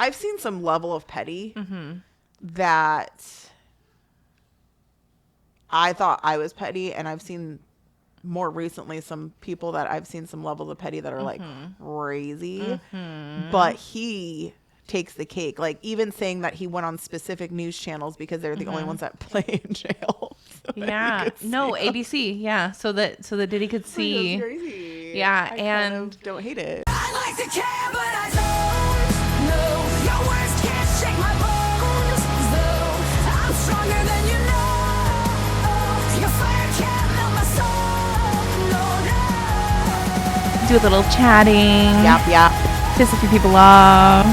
I've seen some level of petty that I thought I was petty, and I've seen more recently some people that I've seen some levels of petty that are like crazy, but he takes the cake. Like even saying that he went on specific news channels because they're the only ones that play in jail. So Yeah. No, ABC. Yeah. So that Diddy could see. That's crazy. Yeah. I and kind of don't hate it. I like to care, but I don't know. Your words can't shake my bones, though. I'm stronger than you know. Your fire can't melt my soul. No, no. do a little chatting. Yep. Piss a few people off.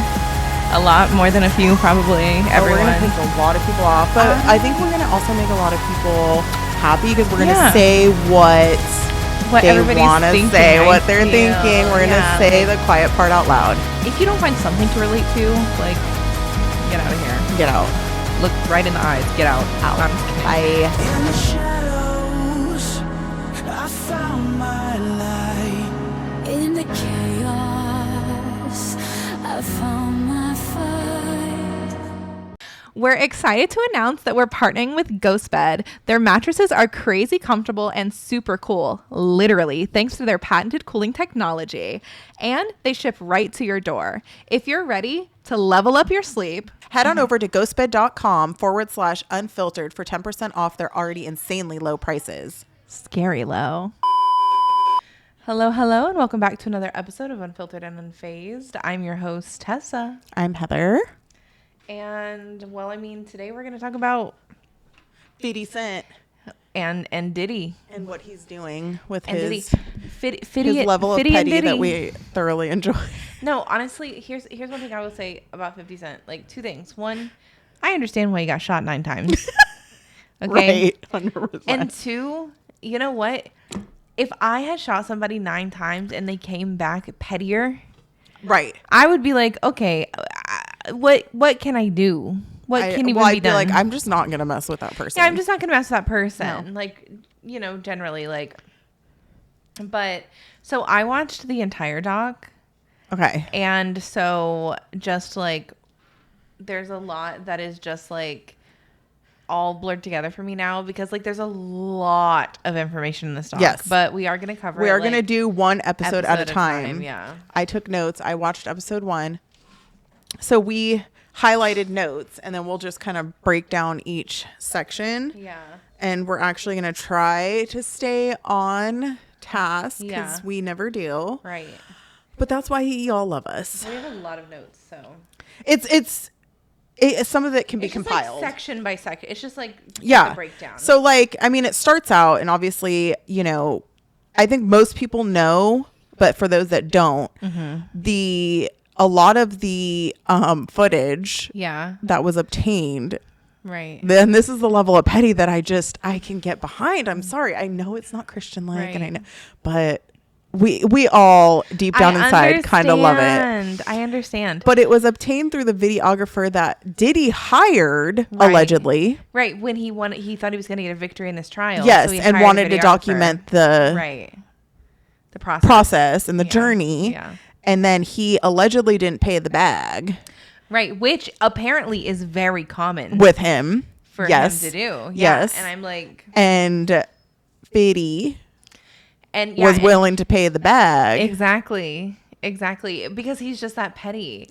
A lot more than a few, probably. Everyone. We're going to piss a lot of people off, but I think we're going to also make a lot of people happy because we're going to say what they want to say, what they're thinking. We're going to say the quiet part out loud. If you don't find something to relate to, like, get out of here. Get out. Look right in the eyes. Get out. I'm just kidding. Bye. In the shadows, I found my light. In the chaos, I found my fight. We're excited to announce that we're partnering with GhostBed. Their mattresses are crazy comfortable and super cool, literally, thanks to their patented cooling technology. And they ship right to your door. If you're ready to level up your sleep, head on over to ghostbed.com/unfiltered for 10% off their already insanely low prices. Scary low. Hello, and welcome back to another episode of Unfiltered and Unfazed. I'm your host, Tessa. I'm Heather. And, well, I mean, today we're going to talk about 50 Cent. And Diddy. And what he's doing with And his Diddy. level of petty that we thoroughly enjoy. No, honestly, here's one thing I will say about 50 Cent. Like, two things. One, I understand why he got shot 9 times. Okay? Right. 100%. And two, you know what? If I had shot somebody 9 times and they came back pettier, right, I would be like, okay, what can I do? What can even be done? Like, I'm just not gonna mess with that person. Yeah, I'm just not gonna mess with that person. No. Like, you know, generally, like. But so I watched the entire doc. Okay. And so just like, there's a lot that is just like all blurred together for me now because like there's a lot of information in this doc. Yes. But we are gonna cover. We are gonna do one episode at a time. Yeah. I took notes. I watched episode 1. So we highlighted notes and then we'll just kind of break down each section. Yeah. And we're actually going to try to stay on task because Yeah. we never do. Right. But that's why y'all love us. We have a lot of notes, so. It's some of it can be It's just compiled. like section by section. It's just like yeah. a breakdown. So like, I mean, it starts out and obviously, you know, I think most people know, but for those that don't, a lot of the footage that was obtained. Right. Then this is the level of petty that I can get behind. I'm sorry. I know it's not Christian-like Right. and I know, but we all deep down inside kind of love it. I understand. But it was obtained through the videographer that Diddy hired allegedly. Right. When he thought he was going to get a victory in this trial. Yes. So he And hired a wanted to videographer. document the process and the journey. Yeah. And then he allegedly didn't pay the bag. Right. Which apparently is very common With him. for him to do. Yeah. Yes. And I'm like. And Fiddy And was willing to pay the bag. Exactly. Because he's just that petty.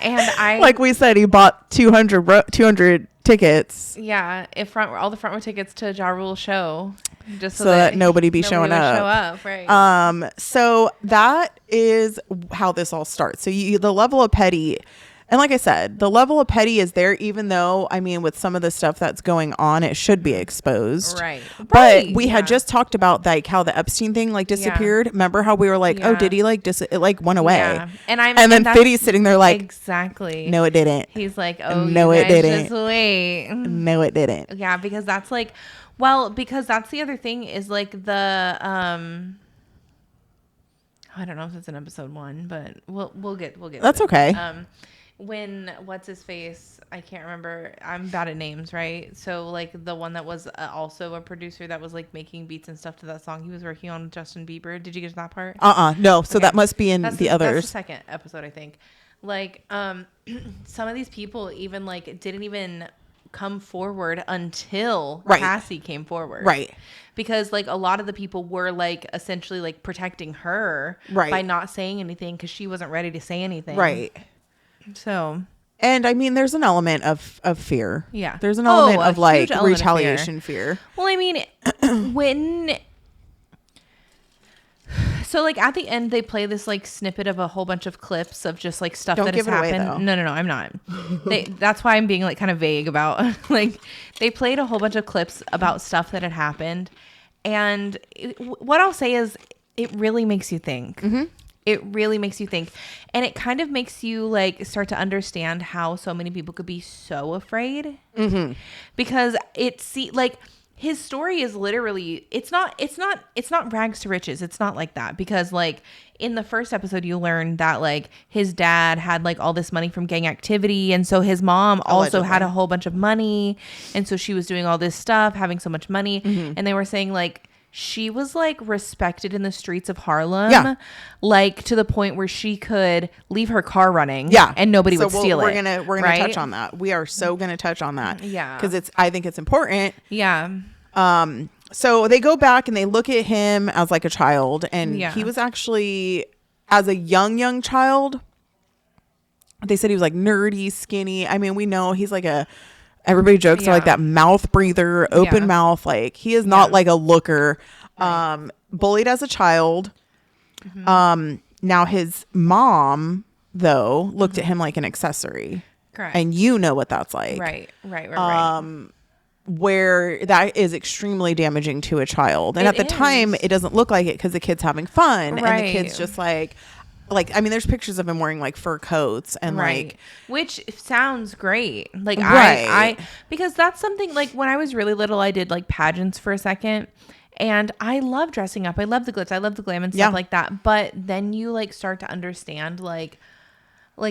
And like we said, he bought 200 tickets. Yeah. All the front row tickets to Ja Rule's show. Just so that nobody would show up. Right. So that is how this all starts. So the level of petty, and like I said, the level of petty is there, even though, I mean, with some of the stuff that's going on, it should be exposed. Right. But we had just talked about like how the Epstein thing like disappeared. Yeah. Remember how we were like, oh, did he like it like went away? Yeah. And then Fiddy's sitting there like, exactly. No, it didn't. He's like, oh, no, you it guys didn't. Just wait. No, it didn't. Yeah, because that's like, well, because that's the other thing is like the I don't know if it's in episode 1, but we'll get that's to okay. It. When what's his face? I can't remember. I'm bad at names, right? So like the one that was also a producer that was like making beats and stuff to that song he was working on with Justin Bieber. Did you get to that part? No. So Okay. that must be in the others. That's the second episode, I think. like some of these people even like didn't even come forward until Right. Cassie came forward. Right. Because like a lot of the people were like essentially like protecting her Right. by not saying anything because she wasn't ready to say anything. Right. So And I mean, there's an element of fear. Yeah. There's an element a of like huge element of retaliation fear. well, I mean, when so like at the end they play this like snippet of a whole bunch of clips of just like stuff Don't that has give it away, happened. though. No, I'm not. That's why I'm being like kind of vague about like they played a whole bunch of clips about stuff that had happened, and what I'll say is it really makes you think. Mm-hmm. It really makes you think, and it kind of makes you like start to understand how so many people could be so afraid, because like his story is literally it's not rags to riches. It's not like that, because like in the first episode you learn that like his dad had like all this money from gang activity, and so his mom also Allegedly. had a whole bunch of money, and so she was doing all this stuff, having so much money, and they were saying like she was like respected in the streets of Harlem, Yeah. like to the point where she could leave her car running, Yeah. and nobody would So steal we're it. gonna right? touch on that. We are so gonna touch on that. Yeah. Because I think it's important. Yeah. So they go back and they look at him as like a child, and Yeah. he was actually, as a young child, they said he was like nerdy, skinny. I mean, we know he's like everybody jokes are like Yeah. that mouth breather, open Yeah. mouth. Like he is not Yeah. like a looker. Bullied as a child. Now his mom though looked at him like an accessory. Correct. And you know what that's like. Right. Where that is extremely damaging to a child. And It at the time, is. it doesn't look like it because the kid's having fun. And the Right. kid's just like, I mean, there's pictures of him wearing like fur coats and like, which sounds great. Like Right. I because that's something like when I was really little, I did like pageants for a second, and I love dressing up. I love the glitz. I love the glam and stuff Yeah. like that. But then you like start to understand like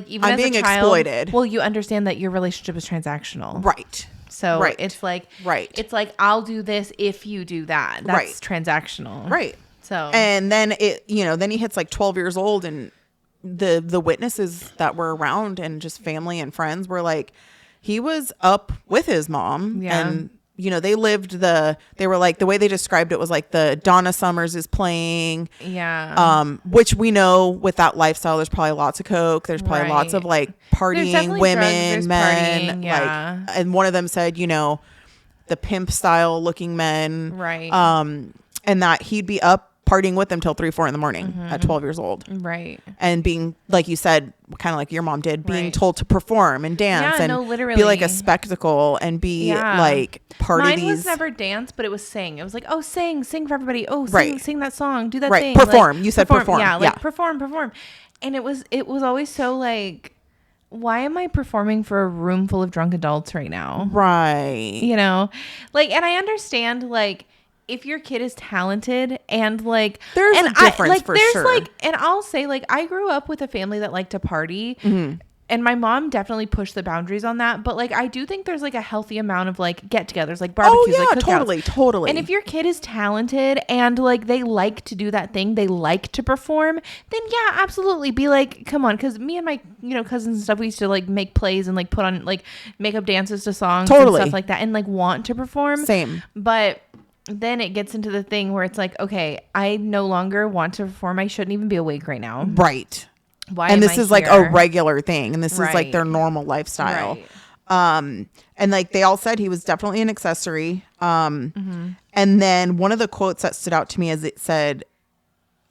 even I'm as being a child, exploited. well, you understand that your relationship is transactional. right. So Right. it's like Right. It's like I'll do this if you do that. That's Right. transactional. Right. So And then then he hits like 12 years old, and the witnesses that were around and just family and friends were like, he was up with his mom. Yeah. And they lived they were like, the way they described it was like the Donna Summers is playing. yeah. Which we know with that lifestyle, there's probably lots of coke. There's probably lots of like partying definitely women, drugs, there's men. partying, yeah. And one of them said, the pimp style looking men. Right. And that he'd be up partying with them till 3-4 in the morning at 12 years old. Right. And being, like you said, kind of like your mom did, being Right. told to perform and dance Yeah, and no, be literally. like a spectacle and be Yeah. like part Mine of these. was never dance, but it was sing. It was like, oh, sing for everybody. Oh, sing, Right. sing that song, do that Right. thing. Perform. Like, You said perform. Yeah, like Yeah. perform. And it was always so like, why am I performing for a room full of drunk adults right now? Right. Like, and I understand like if your kid is talented and like There's and a difference for there's sure. like, and I'll say like I grew up with a family that liked to party. And my mom definitely pushed the boundaries on that. But like, I do think there's like a healthy amount of like get-togethers, like barbecues, like cookouts. totally. And if your kid is talented and like they like to do that thing, they like to perform, then yeah, absolutely be like, come on. Because me and my cousins and stuff, we used to like make plays and like put on like makeup dances to songs Totally. and stuff like that, and like want to perform. Same. But then it gets into the thing where it's like, okay, I no longer want to perform. I shouldn't even be awake right now. Right. Why? And am this I is like here? a regular thing, and this is like Right. their normal lifestyle. Right. And like they all said he was definitely an accessory. And then one of the quotes that stood out to me is it said,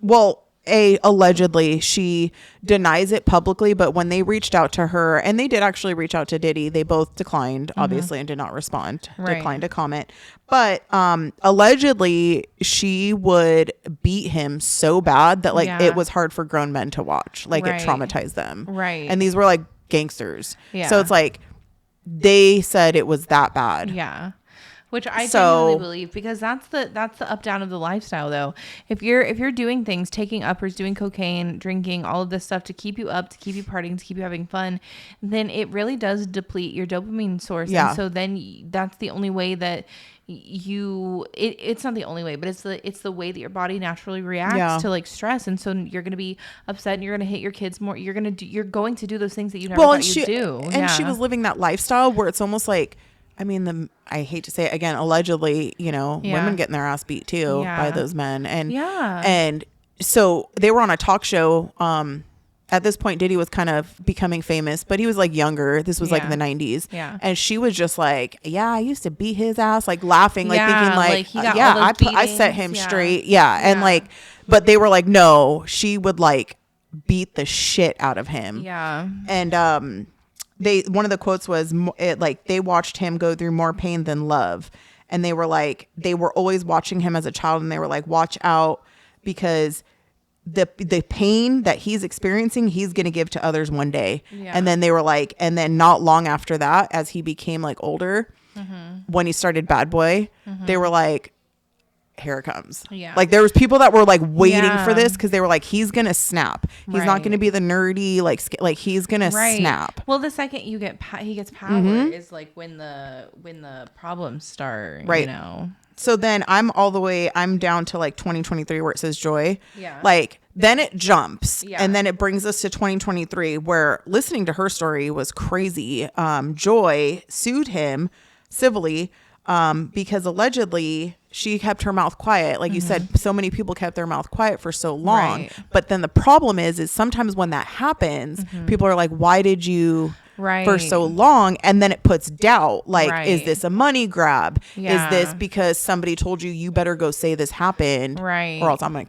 well, allegedly she denies it publicly, but when they reached out to her, and they did actually reach out to Diddy, they both declined, obviously, and did not respond, Right. declined to comment. But allegedly she would beat him so bad that like Yeah. it was hard for grown men to watch. Like Right. it traumatized them. Right. And these were like gangsters. Yeah. So it's like they said it was that bad. Yeah. Which I So- genuinely believe, because that's the up down of the lifestyle though. If you're doing things, taking uppers, doing cocaine, drinking, all of this stuff to keep you up, to keep you partying, to keep you having fun, then it really does deplete your dopamine source. Yeah. And so then that's the only way that it's not the only way, but it's the way that your body naturally reacts Yeah. to like stress. And so you're going to be upset and you're going to hit your kids more. You're going to do those things that you never thought you'd do. And she was living that lifestyle where it's almost like, I mean, I hate to say it again, allegedly, women getting their ass beat too by those men. And so they were on a talk show. At this point, Diddy was kind of becoming famous, but he was like younger. This was like in the 90s. Yeah. And she was just like, yeah, I used to beat his ass, like laughing, like thinking like he got all those I set him beatings. straight. Yeah. And like, but they were like, no, she would like beat the shit out of him. Yeah. And one of the quotes was like they watched him go through more pain than love. And they were like, they were always watching him as a child, and they were like, watch out, because the pain that he's experiencing, he's going to give to others one day. Yeah. And then they were like, and then not long after that, as he became like older, when he started Bad Boy, they were like, here it comes. Yeah. Like there was people that were like waiting for this, because they were like, he's going to snap. He's not going to be the nerdy, like he's going to snap. Well, the second he gets power is like when the problems start, right. So then I'm down to like 2023 where it says Joy. Yeah. Like then it jumps and then it brings us to 2023 where listening to her story was crazy. Joy sued him civilly because allegedly she kept her mouth quiet. Like you said, so many people kept their mouth quiet for so long. Right. But then the problem is sometimes when that happens, people are like, why did you... for so long, and then it puts doubt, like is this a money grab? Is this because somebody told you better go say this happened, or else I'm gonna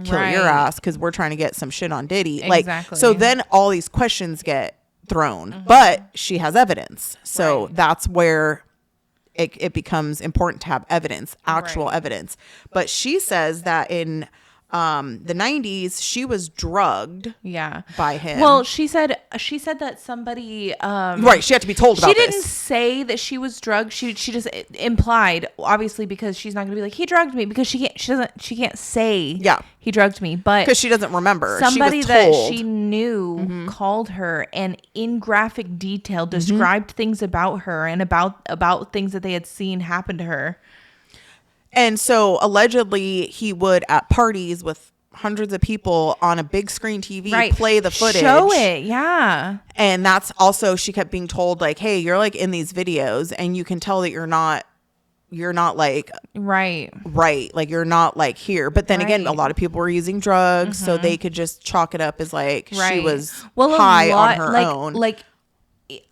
kill your ass because we're trying to get some shit on Diddy? Exactly. Like, so then all these questions get thrown, but she has evidence, so that's where it becomes important to have evidence, actual evidence. But she says that in the 90s she was drugged by him. Well, she said that somebody she had to be told about this. She didn't say that she was drugged. She just implied, obviously, because she's not gonna be like, he drugged me, because she can't say he drugged me, but because she doesn't remember. Somebody she was that told. she knew called her and in graphic detail described things about her and about things that they had seen happen to her. And so allegedly he would, at parties with hundreds of people on a big screen TV, play the footage. Show it, yeah. And that's also, she kept being told like, hey, you're like in these videos and you can tell that you're not like right, like you're not like here. But then again, a lot of people were using drugs, so they could just chalk it up as like she was high on her own. Like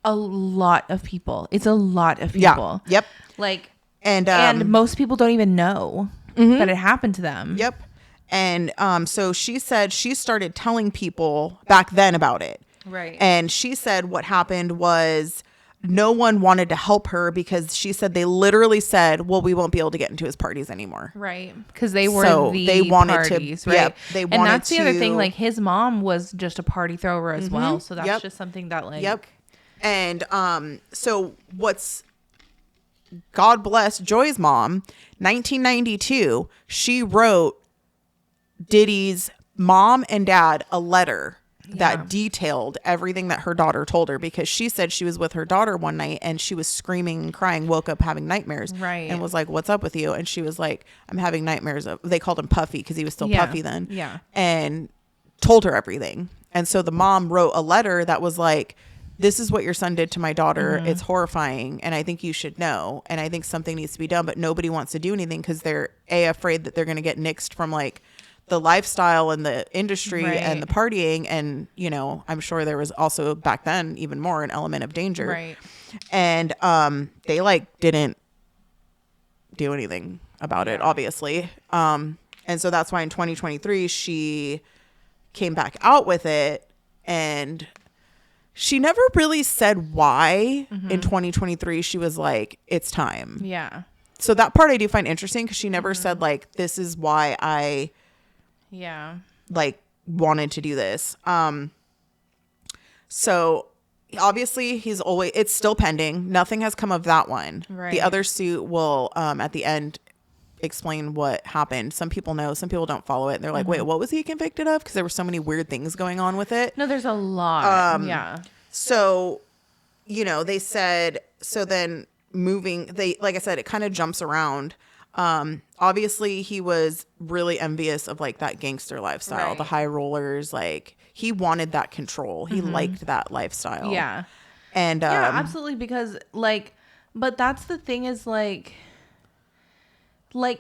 a lot of people. It's a lot of people. Yeah. Yep. Like and most people don't even know that it happened to them. Yep. And so she said she started telling people back then about it. Right. And she said what happened was no one wanted to help her, because she said they literally said, well, we won't be able to get into his parties anymore. Right. Because they were they wanted parties, to, right? Yep, they wanted, and that's the other thing. Like his mom was just a party thrower as well. So that's just something that like. Yep. And so what's, God bless Joy's mom, 1992, she wrote Diddy's mom and dad a letter that detailed everything that her daughter told her, because she said she was with her daughter one night and she was screaming and crying, woke up having nightmares, and was like, what's up with you? And she was like, I'm having nightmares of, they called him Puffy because he was still Puffy then, and told her everything. And so the mom wrote a letter that was like, this is what your son did to my daughter. It's horrifying. And I think you should know. And I think something needs to be done, but nobody wants to do anything because they're afraid that they're going to get nixed from like the lifestyle and the industry and the partying. And, I'm sure there was also back then even more an element of danger. Right. And they like didn't do anything about it, obviously. And so that's why in 2023, she came back out with it, and she never really said why in 2023 she was like, it's time. Yeah. So that part I do find interesting, because she never said like, this is why I like wanted to do this. So obviously it's still pending. Nothing has come of that one. Right. The other suit will at the end explain what happened. Some people know, some people don't follow it. They're like, wait, what was he convicted of? Because there were so many weird things going on with it. No, there's a lot. So they said, so then moving. Like I said, it kind of jumps around. Obviously he was really envious of like that gangster lifestyle, Right. the high rollers. Like he wanted that control. He liked that lifestyle. Yeah. And Yeah, absolutely. Because but that's the thing is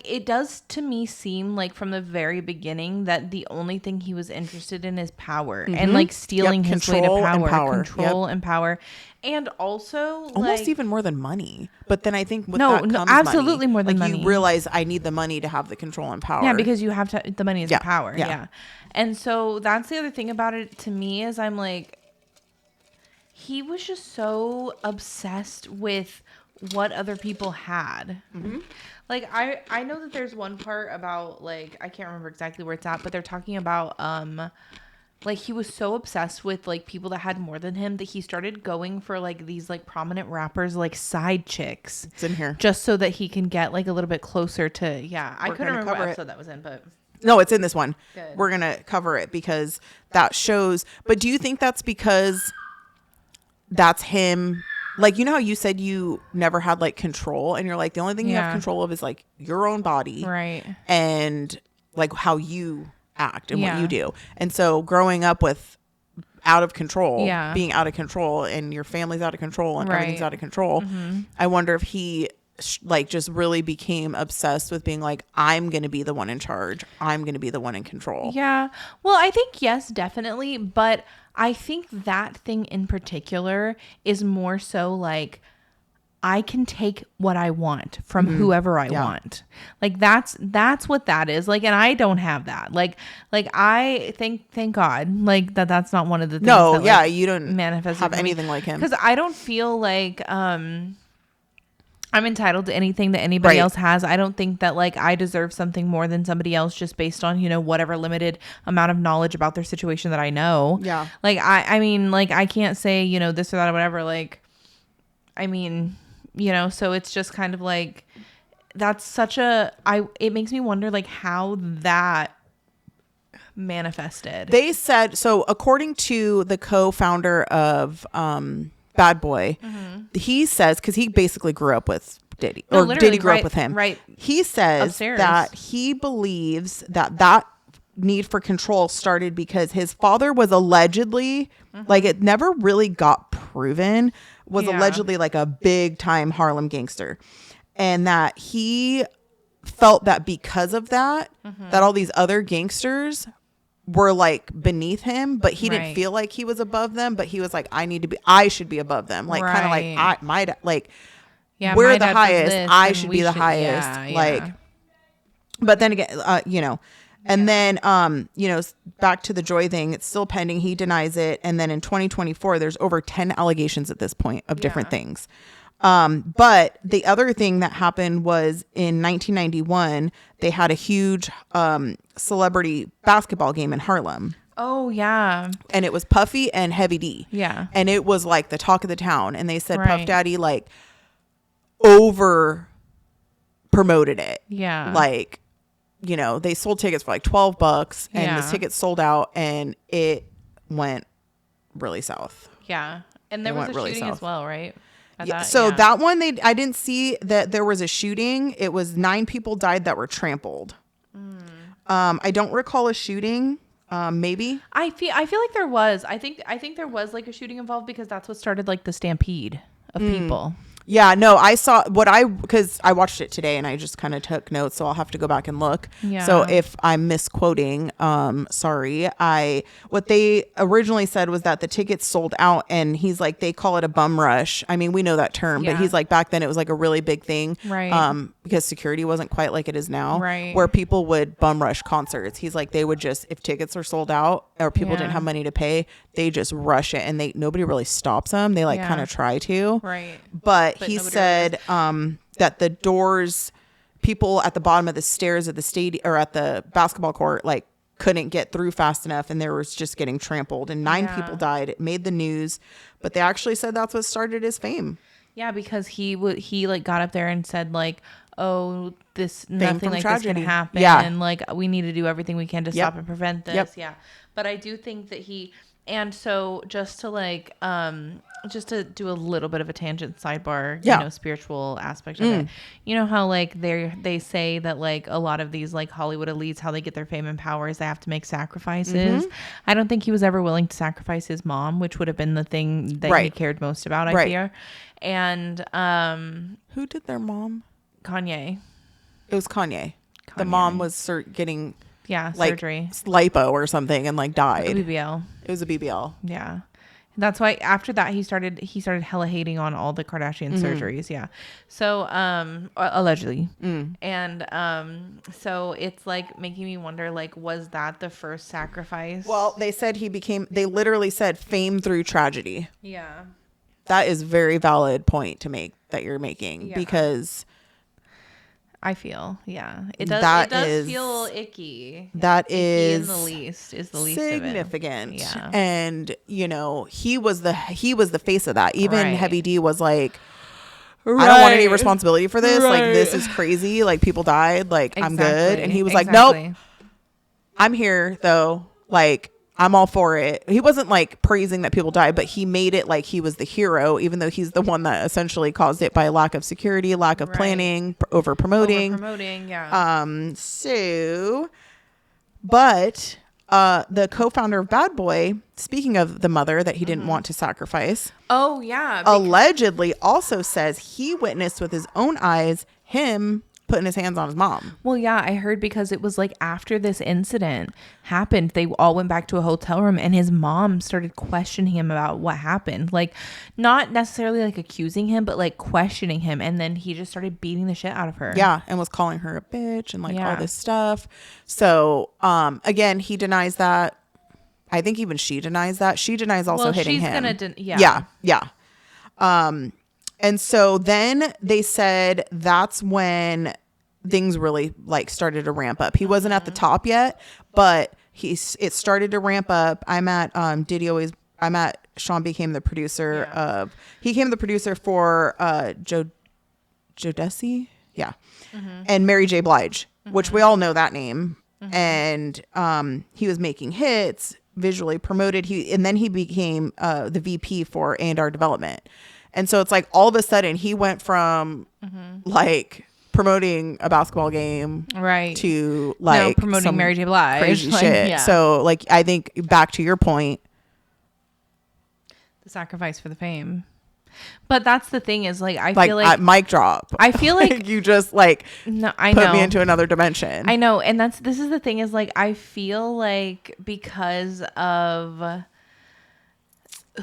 it does to me seem like from the very beginning that the only thing he was interested in is power and like stealing his way to power. Control and power. And also almost even more than money. But then I think with No, that comes absolutely money. more than like money. You realize I need the money to have the control and power. Yeah, because you have to, the money is the power. Yeah. Yeah. And so that's the other thing about it to me is I'm like, he was just so obsessed with what other people had. Mm-hmm. Like I know that there's one part about like I can't remember exactly where it's at, but they're talking about like he was so obsessed with like people that had more than him that he started going for like these like prominent rappers like side chicks. It's in here. Just so that he can get like a little bit closer to I couldn't remember what cover episode that was in, but no, it's in this one. Good. We're gonna cover it because that shows. But do you think that's because that's him? Like, you know how you said you never had like control, and you're like the only thing you have control of is like your own body, right? And like how you act and what you do. And so growing up with out of control, being out of control, and your family's out of control, and everything's out of control. Mm-hmm. I wonder if he like just really became obsessed with being like, I'm gonna be the one in charge. I'm gonna be the one in control. Yeah. Well, I think yes, definitely, but I think that thing in particular is more so like I can take what I want from whoever I want. Like that's what that is. Like, and I don't have that. Like I thank God like that's not one of the things that, like, you don't manifest have anything like him. Because I don't feel like I'm entitled to anything that anybody else has. I don't think that like I deserve something more than somebody else just based on, whatever limited amount of knowledge about their situation that I know. Yeah. Like, I mean, like I can't say, this or that or whatever. Like, I mean, so it's just kind of like, that's it makes me wonder like how that manifested. They said, so according to the co-founder of, Bad Boy, he says, because he basically grew up with Diddy, or Diddy grew up with him. Right. He says upstairs. That he believes that need for control started because his father was allegedly, like it never really got proven, was allegedly like a big time Harlem gangster. And that he felt that because of that, that all these other gangsters were like beneath him, but he didn't feel like he was above them, but he was like, I should be above them. Like kind of like we're the highest. I should be the highest. But then again, and then, back to the Joy thing, it's still pending. He denies it. And then in 2024, there's over 10 allegations at this point of different things. But the other thing that happened was in 1991, they had a huge celebrity basketball game in Harlem. Oh, yeah. And it was Puffy and Heavy D. Yeah. And it was like the talk of the town. And they said Puff Daddy like over promoted it. Yeah. Like, they sold tickets for like $12 and the tickets sold out and it went really south. Yeah. And there was a shooting as well, right? That one, I didn't see that there was a shooting. It was 9 people died that were trampled. I don't recall a shooting. Maybe I feel like there was. I think there was like a shooting involved because that's what started like the stampede of people. Yeah, no, I saw because I watched it today and I just kind of took notes, so I'll have to go back and look. Yeah. So if I'm misquoting, sorry. What they originally said was that the tickets sold out, and he's like, they call it a bum rush. I mean, we know that term, but he's like, back then it was like a really big thing, right? Because security wasn't quite like it is now, right? Where people would bum rush concerts. He's like, they would just, if tickets are sold out or people didn't have money to pay, they just rush it, and nobody really stops them. They like kind of try to, right? But he said that the doors, people at the bottom of the stairs at the stadium or at the basketball court, like couldn't get through fast enough, and there was just getting trampled, and 9 people died. It made the news, but they actually said that's what started his fame. Yeah, because he like got up there and said like, oh, nothing like tragedy. This can happen, and like we need to do everything we can to stop and prevent this. Yeah, but I do think that And so just to like just to do a little bit of a tangent sidebar, Yeah. you know, spiritual aspect of it. You know how like they say that like a lot of these like Hollywood elites, how they get their fame and power is they have to make sacrifices. I don't think he was ever willing to sacrifice his mom, which would have been the thing that he Right. cared most about, I Right. fear. And Who did their mom? Kanye. It was Kanye. The Kanye. mom was getting Yeah, like surgery. lipo or something and like died. BBL. It was a BBL. Yeah. That's why after that he started hella hating on all the Kardashian surgeries. Yeah. So allegedly. And so it's like making me wonder, like, was that the first sacrifice? Well, they said they literally said fame through tragedy. Yeah. That is very valid point to make that you're making Yeah. because I feel, yeah. It does That it does is- feel icky. that Icky is in the least is the least significant. of it. Yeah. And you know, he was the face of that. Even Right. Heavy D was like, I don't want any responsibility for this. Like, this is crazy. Like, people died. Like, I'm good. And he was like, nope, I'm here though. Like, I'm all for it. He wasn't like praising that people died, but he made it like he was the hero, even though he's the one that essentially caused it by lack of security, lack of Right. planning, over promoting. Yeah. But the co-founder of Bad Boy, speaking of the mother that he didn't want to sacrifice, Oh yeah. allegedly also says he witnessed with his own eyes him putting his hands on his mom. Well, yeah, I heard because it was like after this incident happened, they all went back to a hotel room and his mom started questioning him about what happened. Like, not necessarily like accusing him, but like questioning him. And then he just started beating the shit out of her. Yeah, and was calling her a bitch and like all Yeah. this stuff. So, again, he denies that. I think even she denies that. She denies also Well, hitting she's him. yeah. And so then they said that's when things really like started to ramp up. He wasn't at the top yet, but it started to ramp up. I'm at Sean became the producer of, he became the producer for Jodeci. Yeah. And Mary J. Blige, which we all know that name. And he was making hits, visually promoted. And then he became the VP for A&R development. And so it's like all of a sudden he went from like promoting a basketball game Right. to like promoting some Mary J. Blige. crazy Like, shit. yeah. So like I think back to your point, The sacrifice for the fame. But that's the thing is like I like feel like mic drop. I feel like you just like no, I put know. me into another dimension. I know, and this is the thing is like I feel like because of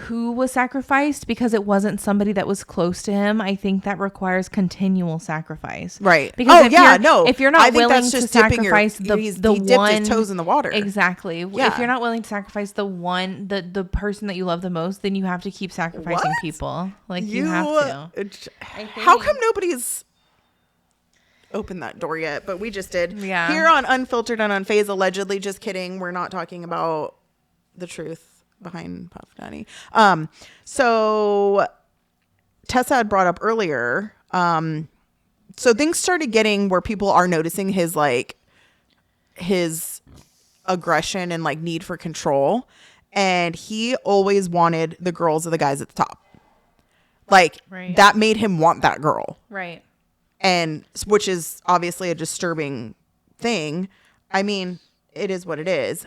who was sacrificed, because it wasn't somebody that was close to him, I think that requires continual sacrifice. Right. Because if you're not I think willing that's to just dipping sacrifice he dipped one his toes in the water. Exactly. Yeah. If you're not willing to sacrifice the person that you love the most, then you have to keep sacrificing What? people. Like you have to. How come nobody's opened that door yet? But we just did. Yeah. Here on Unfiltered and Unfazed, allegedly, just kidding. We're not talking about the truth behind Puff Daddy. So Tessa had brought up earlier. So things started getting where people are noticing his aggression and like need for control. And he always wanted the girls or the guys at the top. Like Right. that made him want that girl. Right. And which is obviously a disturbing thing. I mean, it is what it is.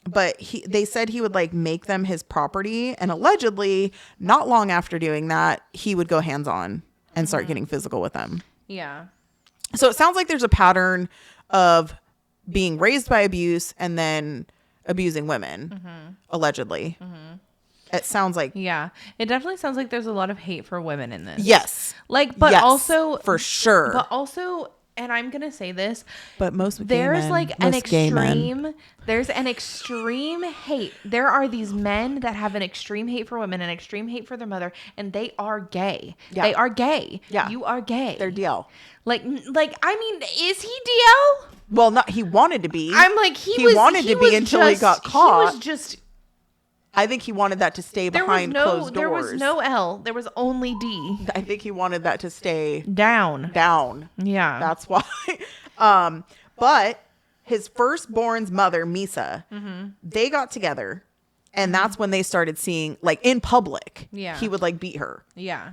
But they said he would like make them his property, and allegedly not long after doing that, he would go hands-on and start getting physical with them. Yeah. So it sounds like there's a pattern of being raised by abuse and then abusing women, allegedly. It sounds like Yeah. It definitely sounds like there's a lot of hate for women in this. yes. Like, but Yes, also for sure. But also, and I'm gonna say this, But most there's gay men, like an most gay men. extreme, there's an extreme hate. There are these men that have an extreme hate for women, an extreme hate for their mother, and they are gay. Yeah. They are gay. Yeah. You are gay. They're DL. Like, I mean, is he DL? Well, not he wanted to be. I'm like, he wanted to be until he got caught. He was just. I think he wanted that to stay behind closed doors. There was no L. There was only D. I think he wanted that to stay Down. Yeah. That's why. But his firstborn's mother, Misa, they got together And that's when they started seeing, like, in public, Yeah. he would, like, beat her. Yeah.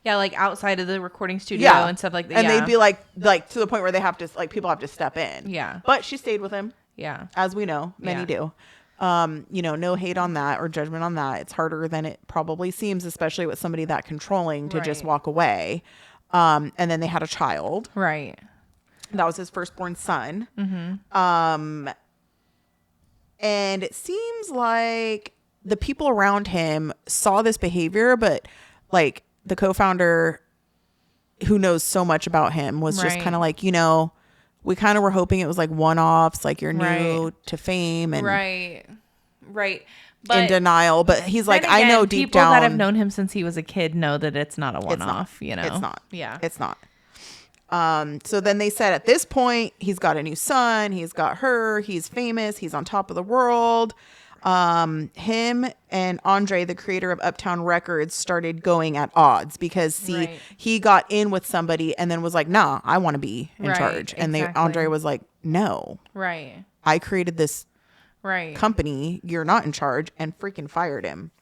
Yeah, like outside of the recording studio and stuff like that. And yeah. they'd be like to the point where they have to, like, people have to step in. Yeah. But she stayed with him. Yeah. As we know, many do. You know, no hate on that or judgment on that. It's harder than it probably seems, especially with somebody that controlling, to just walk away. And then they had a child. Right. That was his firstborn son. And it seems like the people around him saw this behavior, but like the co-founder who knows so much about him was just kind of like, you know, we kind of were hoping it was like one-offs, like you're new to fame and right. But in denial. But he's like, again, I know deep people down that have known him since he was a kid know that it's not a one-off. You know, it's not. Yeah, it's not. So then they said at this point, he's got a new son. He's got her. He's famous. He's on top of the world. Him and Andre, the creator of Uptown Records, started going at odds because he got in with somebody and then was like, nah, I want to be in charge. And Andre was like, no, I created this company. You're not in charge, and freaking fired him.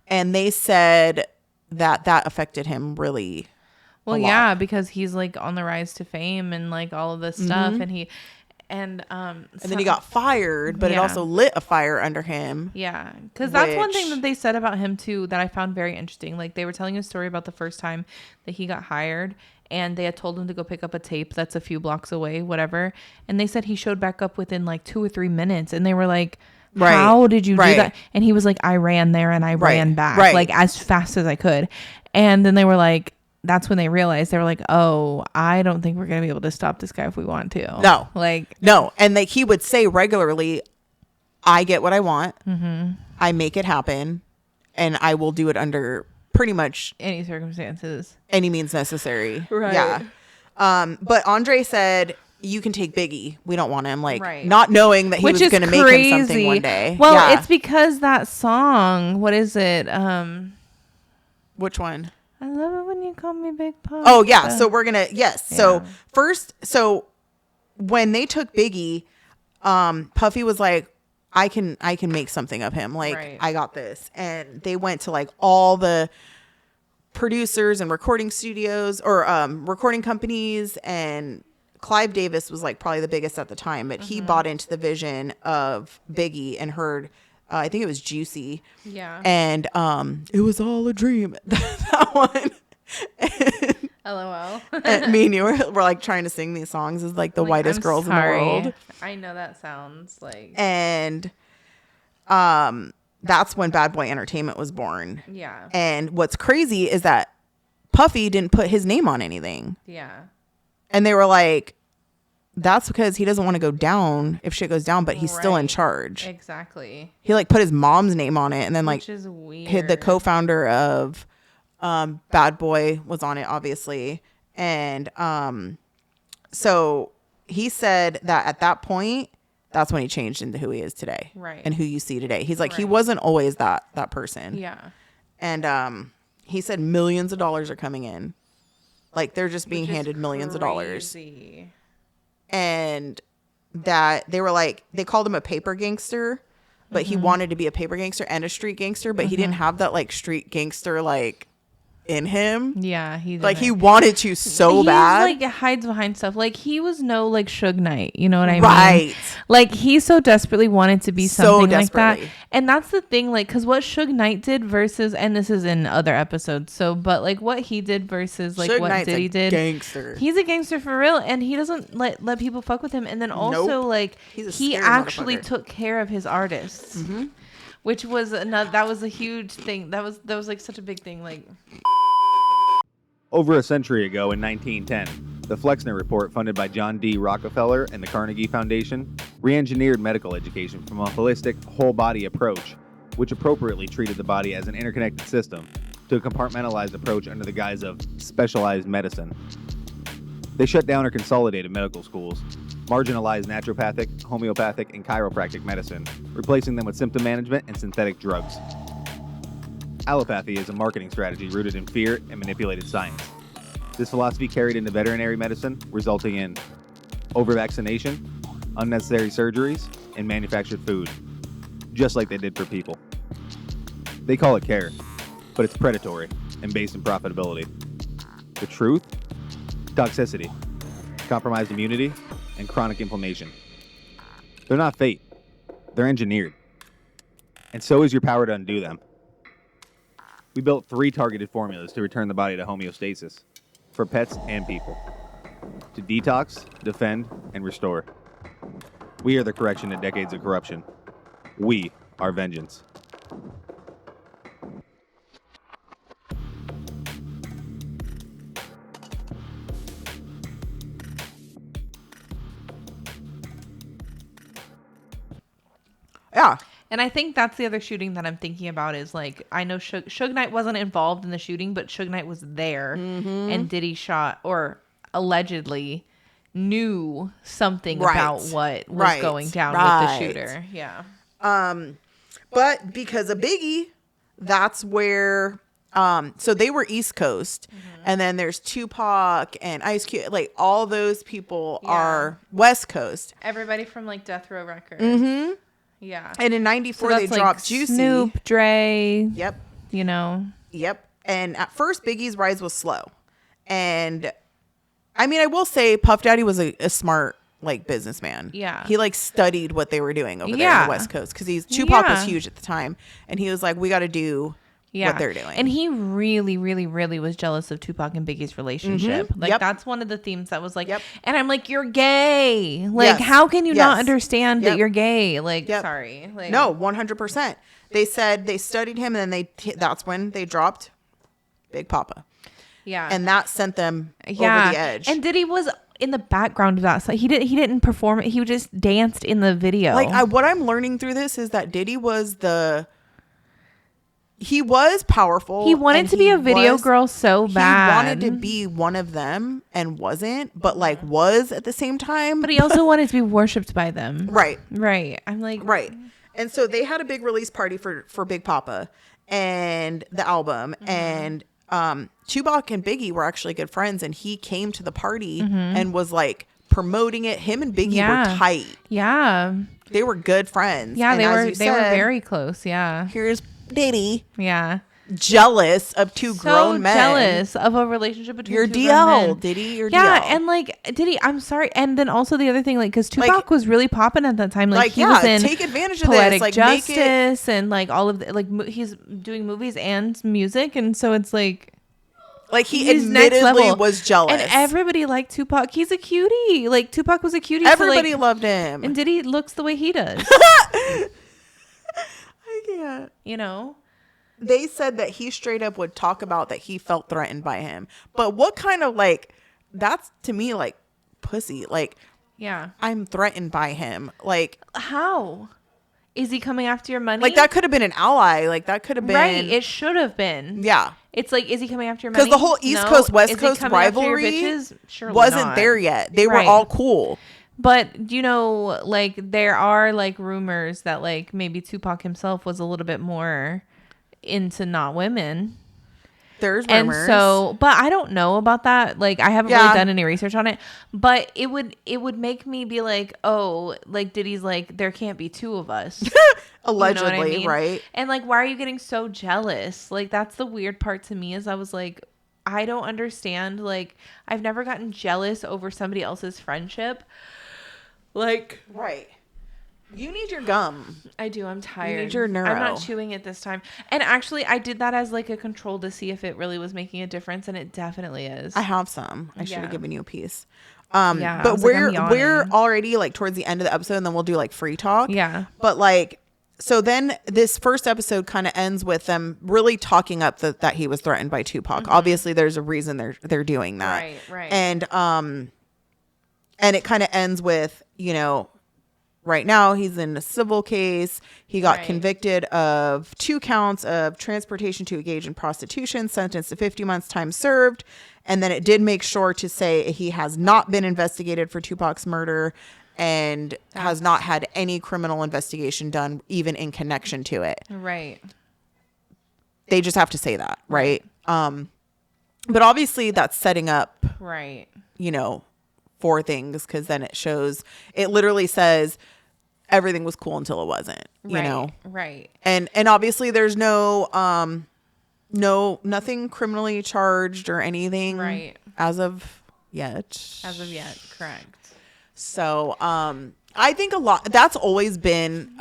And they said that affected him really. Well, yeah, because he's like on the rise to fame and like all of this stuff, and then he got fired, but it also lit a fire under him. Yeah, because that's one thing that they said about him too that I found very interesting. Like they were telling a story about the first time that he got hired, and they had told him to go pick up a tape that's a few blocks away, whatever. And they said he showed back up within like 2 or 3 minutes, and they were like, how did you do that? And he was like, I ran there and I ran back like as fast as I could. And then they were like, that's when they realized, they were like, oh, I don't think we're going to be able to stop this guy if we want to. No. No. And like he would say regularly, I get what I want. I make it happen. And I will do it under pretty much any circumstances, any means necessary. Yeah. But Andre said, you can take Biggie. We don't want him. Like not knowing that he was going to make him something one day. Well, it's because that song, what is it? Which one? I love it when you call me Big Papa. Oh, yeah. So we're going to, yes. Yeah. So first, when they took Biggie, Puffy was like, I can make something of him. Like, I got this. And they went to like all the producers and recording studios or recording companies. And Clive Davis was like probably the biggest at the time. But he bought into the vision of Biggie and heard, I think it was Juicy. Yeah. And it was all a dream. That one. LOL. And me and you were like trying to sing these songs as like the whitest girls in the world. I know that sounds like. And that's when Bad Boy Entertainment was born. Yeah. And what's crazy is that Puffy didn't put his name on anything. Yeah. And they were like, that's because he doesn't want to go down if shit goes down, but he's still in charge. Exactly. He like put his mom's name on it and then like which is weird. Hid the co-founder of Bad Boy was on it, obviously. And so he said that at that point, that's when he changed into who he is today. And who you see today. He's like, he wasn't always that person. Yeah. And he said millions of dollars are coming in. Like they're just being handed millions of dollars. And that they were like, they called him a paper gangster, but he wanted to be a paper gangster and a street gangster, but he didn't have that like street gangster like in him. Yeah, he like he wanted to so bad. Like hides behind stuff. Like he was no like Suge Knight, you know what I mean? Right. Like he so desperately wanted to be something like that. And that's the thing, like, because what Suge Knight did versus, and this is in other episodes, so but like what he did versus like Suge what Knight's Diddy did. Gangster. He's a gangster for real, and he doesn't let people fuck with him. And then also like he actually took care of his artists. Which was that was a huge thing. That was like such a big thing. Like over a century ago in 1910, the Flexner Report, funded by John D. Rockefeller and the Carnegie Foundation, re-engineered medical education from a holistic, whole-body approach, which appropriately treated the body as an interconnected system, to a compartmentalized approach under the guise of specialized medicine. They shut down or consolidated medical schools, marginalized naturopathic, homeopathic, and chiropractic medicine, replacing them with symptom management and synthetic drugs. Allopathy is a marketing strategy rooted in fear and manipulated science. This philosophy carried into veterinary medicine, resulting in over-vaccination, unnecessary surgeries, and manufactured food. just like they did for people. They call it care, but it's predatory and based in profitability. The truth? Toxicity, compromised immunity, and chronic inflammation. They're not fate. They're engineered. And so is your power to undo them. We built 3 targeted formulas to return the body to homeostasis for pets and people. To detox, defend, and restore. We are the correction to decades of corruption. We are vengeance. Yeah. And I think that's the other shooting that I'm thinking about is like, I know Suge Knight wasn't involved in the shooting, but Suge Knight was there and Diddy shot or allegedly knew something about what was going down with the shooter. Yeah. But because of Biggie, that's where, so they were East Coast and then there's Tupac and Ice Cube, like all those people are West Coast. Everybody from like Death Row Records. Yeah. And in 94, so they dropped Juicy. Snoop, Dre. Yep. You know. Yep. And at first, Biggie's rise was slow. And I mean, I will say Puff Daddy was a smart like businessman. Yeah. He like studied what they were doing over there on the West Coast because Tupac was huge at the time. And he was like, we got to do what they're doing. And he really, really, really was jealous of Tupac and Biggie's relationship. Like that's one of the themes that was like, and I'm like, you're gay. Like, how can you not understand that you're gay? Like, sorry. Like, no, 100%. They said they studied him and then that's when they dropped Big Papa. Yeah. And that sent them over the edge. And Diddy was in the background of that. So he didn't perform it. He just danced in the video. Like what I'm learning through this is that Diddy was he was powerful. He wanted to be a video girl so bad. He wanted to be one of them and wasn't, but like was at the same time. But he also wanted to be worshipped by them. Right. Right. I'm like. Right. And so they had a big release party for Big Papa and the album. And Tupac and Biggie were actually good friends. And he came to the party and was like promoting it. Him and Biggie were tight. Yeah. They were good friends. Yeah, and they were very close. Yeah. Here's Diddy. Yeah. Jealous of two grown men. Jealous of a relationship between your two DL, grown men. Diddy. Your DL. Yeah, and like Diddy, I'm sorry. And then also the other thing, like, because Tupac was really popping at that time. Like he was in take advantage of Poetic this. Like, Justice and like all of the, like he's doing movies and music, and so it's like he admittedly was jealous. And everybody liked Tupac. He's a cutie. Like Tupac was a cutie. Everybody so, like, loved him. And Diddy looks the way he does. I can't. You know. They said that he straight up would talk about that he felt threatened by him. But what kind of like, that's to me like pussy. Like, yeah, I'm threatened by him. Like, how? Is he coming after your money? Like that could have been an ally. Like that could have been. Right. It should have been. Yeah. It's like, is he coming after your money? Because the whole East Coast, West Coast rivalry wasn't there yet. They were all cool. But, you know, like there are like rumors that like maybe Tupac himself was a little bit more into not women. There's rumors. And so, but I don't know about that. Like I haven't really done any research on it, but it would make me be like, oh, like Diddy's like, there can't be two of us. Allegedly, you know what I mean? Right? And like, why are you getting so jealous? Like that's the weird part to me is I was like, I don't understand. Like I've never gotten jealous over somebody else's friendship. Like, right. You need your gum. I do. I'm tired. You need your neuro. I'm not chewing it this time. And actually, I did that as like a control to see if it really was making a difference, and it definitely is. I have some. I should have given you a piece. Yeah, but we're already like towards the end of the episode, and then we'll do like free talk. Yeah. But like, so then this first episode kind of ends with them really talking up that he was threatened by Tupac. Obviously, there's a reason they're doing that. Right. And it kind of ends with, you know, right now he's in a civil case. He got convicted of 2 counts of transportation to engage in prostitution, sentenced to 50 months time served. And then it did make sure to say he has not been investigated for Tupac's murder and has not had any criminal investigation done even in connection to it. Right. They just have to say that, right? But obviously that's setting up, right, you know, for things, because then it literally says everything was cool until it wasn't, you know? Right. And obviously there's nothing criminally charged or anything Right. as of yet. Correct. So, I think that's always been,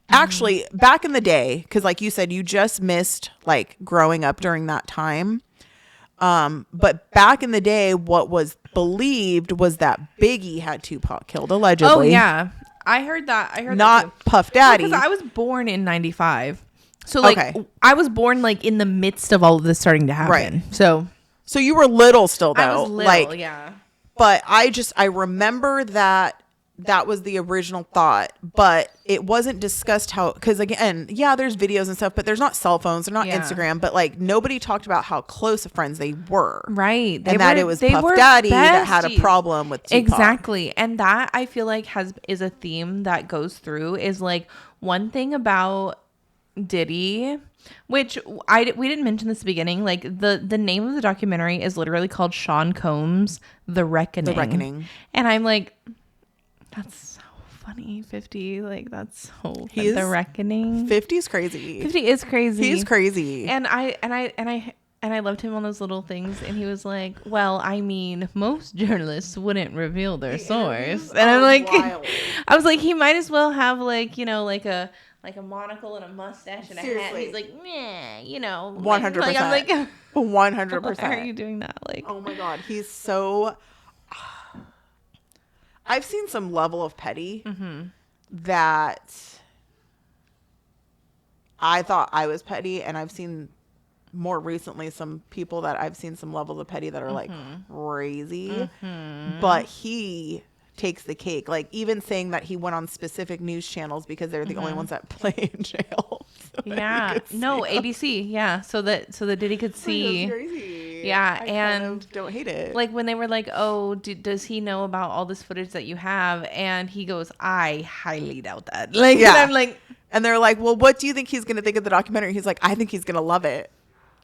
actually back in the day, cause like you said, you just missed like growing up during that time. But back in the day, what was believed was that Biggie had Tupac killed allegedly. Oh yeah. I heard that. Not that too. Puff Daddy. Because I was born in 95. So like Okay. I was born like in the midst of all of this starting to happen. Right. So you were little still though. I was little, like, yeah. But I remember that was the original thought, but it wasn't discussed how, because again, yeah, there's videos and stuff, but there's not cell phones, they're not Yeah. Instagram, but like nobody talked about how close of friends they were. Right. And that it was Puff Daddy that had a besties. problem with Tupac. Exactly. And that I feel like is a theme that goes through is like one thing about Diddy, which we didn't mention this at the beginning, like the name of the documentary is literally called Sean Combs The Reckoning. The Reckoning. And I'm like, that's so funny. 50, like that's so fun. He's- The Reckoning. 50's crazy. 50 is crazy. He's crazy. And I loved him on those little things, and he was like, well, I mean, most journalists wouldn't reveal their source. And I'm like, wild. I was like, he might as well have like, you know, like a monocle and a mustache and a hat. Seriously. He's like, meh, you know. 100%. Like, I'm like, 100%. why are you doing that? Like, Oh my God. He's so. I've seen some level of petty that I thought I was petty, and I've seen more recently some people that I've seen some levels of petty that are like crazy, but he takes the cake. Like even saying that he went on specific news channels because they're the only ones that play in jail. So that yeah, he could no, see them. ABC, yeah, so that Diddy could see. That's crazy. Yeah, I and kind of don't hate it. Like when they were like, oh, does he know about all this footage that you have? And he goes, I highly doubt that. Like, Yeah. and I'm like, and they're like, well, what do you think he's going to think of the documentary? He's like, I think he's going to love it.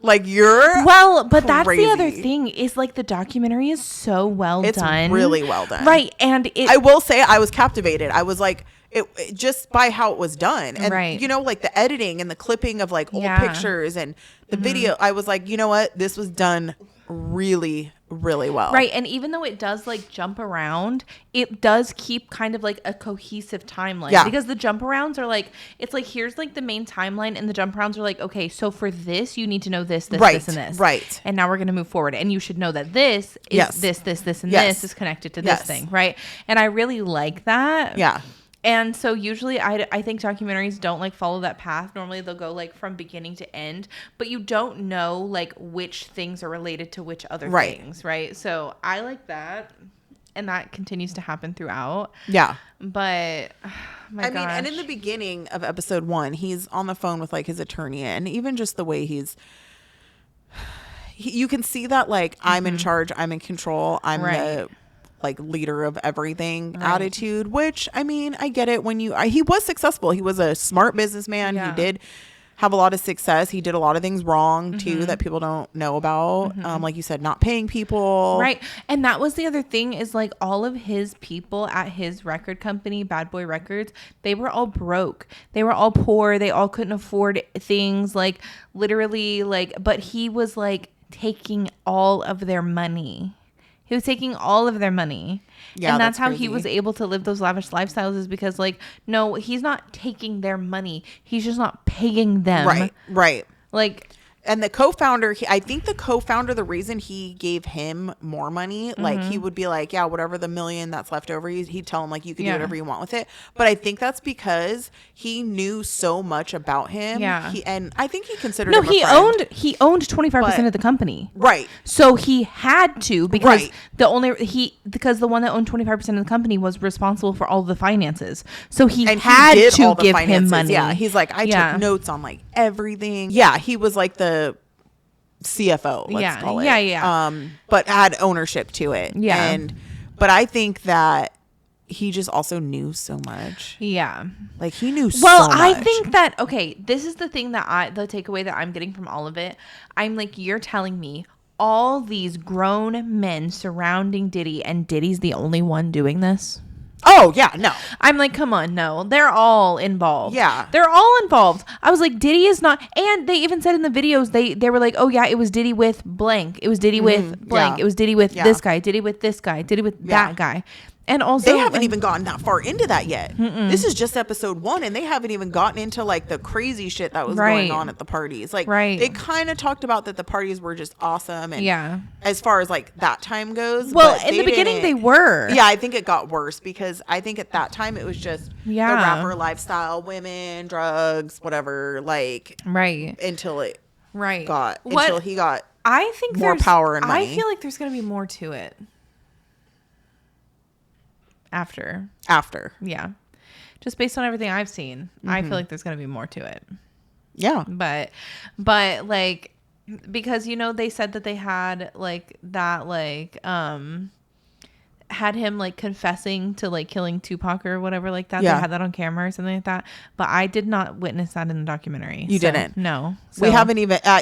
Like you're well, but that's the other crazy. thing is like the documentary is so well It's done. really well done. Right. And I will say I was captivated. I was like, it just by how it was done. And, Right. you know, like the editing and the clipping of like old Yeah. pictures and the video, I was like, you know what? This was done really, really well. Right. And even though it does like jump around, it does keep kind of like a cohesive timeline. Yeah. Because the jump arounds are like, it's like, here's like the main timeline, and the jump arounds are like, okay, so for this, you need to know this, Right, this, and this. right. And now we're going to move forward. And you should know that this is Yes. this, and Yes. this is connected to Yes. this thing. Right. And I really like that. Yeah. And so usually I think documentaries don't like follow that path. Normally they'll go like from beginning to end, but you don't know like which things are related to which other Right. things, right? So I like that, and that continues to happen throughout. Yeah. But I mean, and in the beginning of episode 1, he's on the phone with like his attorney, and even just the way you can see that like I'm in charge, I'm in control, I'm Right. the like leader of everything attitude, which I mean, I get it when he was successful. He was a smart businessman. Yeah. He did have a lot of success. He did a lot of things wrong too that people don't know about. Like you said, not paying people. Right. And that was the other thing is like all of his people at his record company, Bad Boy Records, they were all broke. They were all poor. They all couldn't afford things like literally like, but he was like taking all of their money. He was taking all of their money. Yeah, and that's how crazy. he was able to live those lavish lifestyles is because like, no, he's not taking their money. He's just not paying them. Right. Right. Like, And the co-founder, I think the co-founder, the reason he gave him more money, like he would be like, yeah, whatever the $1 million that's left over, he'd tell him like, you can do Yeah. whatever you want with it. But I think that's because he knew so much about him. Yeah. And I think he considered no, him a friend. he owned 25% But- of the company. Right. So he had to because Right. the one that owned 25% of the company was responsible for all of the finances. So he And had he did to all the give him finances. money. Yeah. He's like, I Yeah. took notes on like everything. Yeah. He was like the CFO, let's Yeah. call it. Yeah, yeah. But had ownership to it. Yeah. But I think that he just also knew so much. Yeah. Like he knew Well, so much. I think that, okay, this is the thing the takeaway that I'm getting from all of it. I'm like, you're telling me all these grown men surrounding Diddy and Diddy's the only one doing this? Oh yeah, no. I'm like, come on, no. They're all involved. Yeah. They're all involved. I was like, Diddy is not. And they even said in the videos, they were like, oh yeah, it was Diddy with blank. It was Diddy with blank. Yeah. It was Diddy with Yeah. this guy. Diddy with this guy. Diddy with that guy. And also, They haven't even gotten that far into that yet. This is just episode 1, and they haven't even gotten into like the crazy shit that was going on at the parties. Like, they kind of talked about that the parties were just awesome, and as far as like that time goes. Well, in the beginning they were. Yeah, I think it got worse because I think at that time it was just the rapper lifestyle, women, drugs, whatever. Like, until it got until he got. I think more power and money. I feel like there's gonna be more to it. After. Yeah. Just based on everything I've seen, I feel like there's going to be more to it. Yeah. But like, because, you know, they said that they had like that, like, had him like confessing to like killing Tupac or whatever like that. They had that on camera or something like that. But I did not witness that in the documentary. You didn't? No. So. We haven't even. I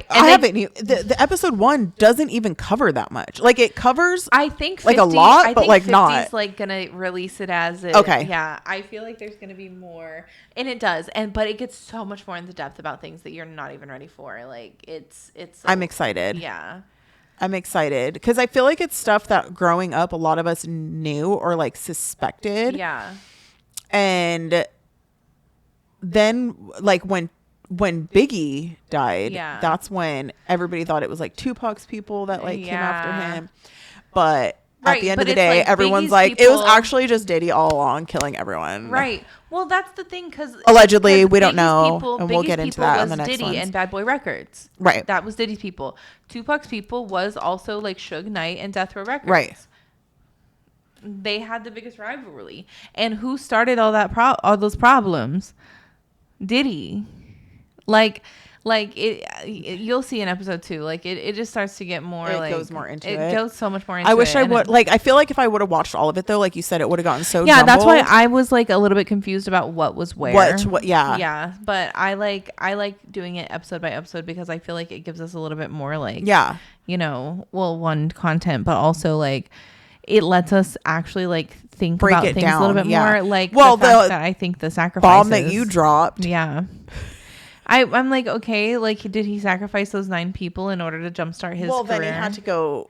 haven't. The episode 1 doesn't even cover that much. Like it covers. I think 50, like a lot, but like 50's not. Like gonna release it as it. Okay. Yeah, I feel like there's gonna be more, and it does, but it gets so much more into depth about things that you're not even ready for. Like it's. I'm excited. Yeah. I'm excited because I feel like it's stuff that growing up a lot of us knew or like suspected. Yeah. And then like when Biggie died, that's when everybody thought it was like Tupac's people that like came after him. But at the end of the day, like everyone's Biggie's like, it was actually just Diddy all along killing everyone. Right. Well, that's the thing, because allegedly, we don't know, and we'll get into that on the next Diddy ones. and Bad Boy Records. Right. That was Diddy's people. Tupac's people was also like Suge Knight and Death Row Records. Right. They had the biggest rivalry, and who started all those problems? Diddy. Like it, you'll see in episode 2. Like it just starts to get more. It goes more into it. It goes so much more into it. I wish I would. Like I feel like if I would have watched all of it though, like you said, it would have gotten so. Yeah, jumbled. that's why I was like a little bit confused about what was where. What? Yeah. Yeah, but I like doing it episode by episode because I feel like it gives us a little bit more like. Yeah. You know, well, one content, but also like. It lets us actually like think about things a little bit more. Like the fact that I think the sacrifices bomb that you dropped. Yeah. I'm like, okay, like did he sacrifice those 9 people in order to jumpstart his career? Well, then he had to go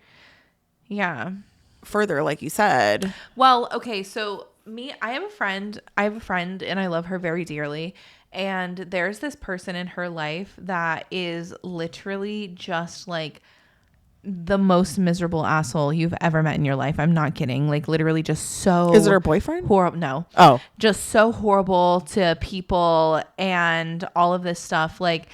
further, like you said. Well, okay, so I have a friend and I love her very dearly. And there's this person in her life that is literally just like the most miserable asshole you've ever met in your life. I'm not kidding. Like literally just so. Is it her boyfriend? Horrible. No. Oh. Just so horrible to people and all of this stuff. Like,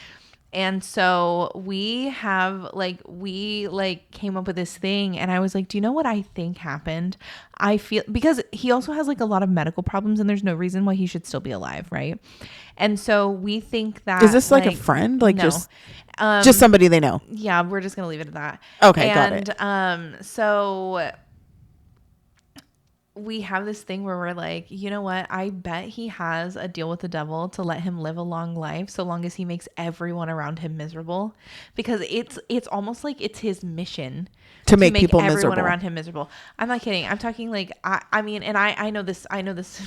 and so we came up with this thing, and I was like, do you know what I think happened? I feel, because he also has like a lot of medical problems and there's no reason why he should still be alive. Right. And so we think that. Is this like a friend? Like no. Just somebody they know. Yeah, we're just gonna leave it at that. Okay, got it. So we have this thing where we're like, you know what? I bet he has a deal with the devil to let him live a long life, so long as he makes everyone around him miserable, because it's almost like it's his mission to make people everyone miserable around him miserable. I'm not kidding. I'm talking like I mean, and I know this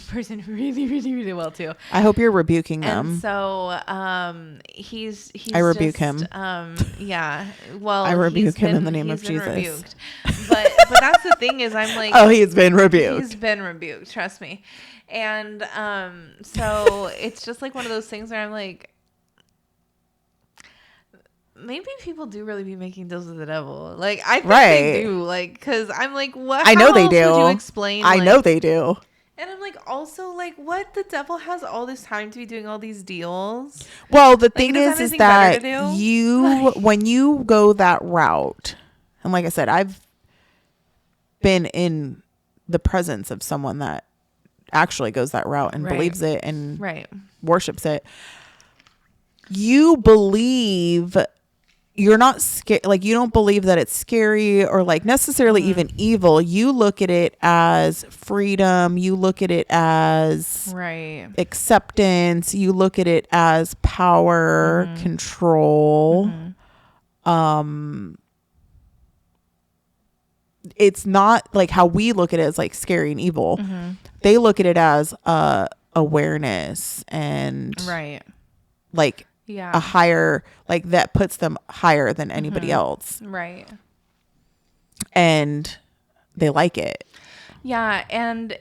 person really, really, really well too. I hope you're rebuking them. And so he's I rebuke him. Yeah. Well, I rebuke him in the name of Jesus. Rebuked. But that's the thing is I'm like, oh, he's been rebuked. He's been rebuked, trust me. And so it's just like one of those things where I'm like, maybe people do really be making deals with the devil. Like I think they do. Like, because I'm like, what? I know they do. Would you explain? I know they do. And I'm like, also like, what? The devil has all this time to be doing all these deals. Well, the thing is that when you go that route, and like I said, I've been in the presence of someone that actually goes that route and believes it and worships it. You believe. You're not scared, like you don't believe that it's scary or like necessarily even evil. You look at it as freedom. You look at it as acceptance. You look at it as power, it's not like how we look at it as like scary and evil. Mm-hmm. They look at it as awareness and Right. like Yeah. a higher, like that puts them higher than anybody else. Right. And they like it. Yeah, and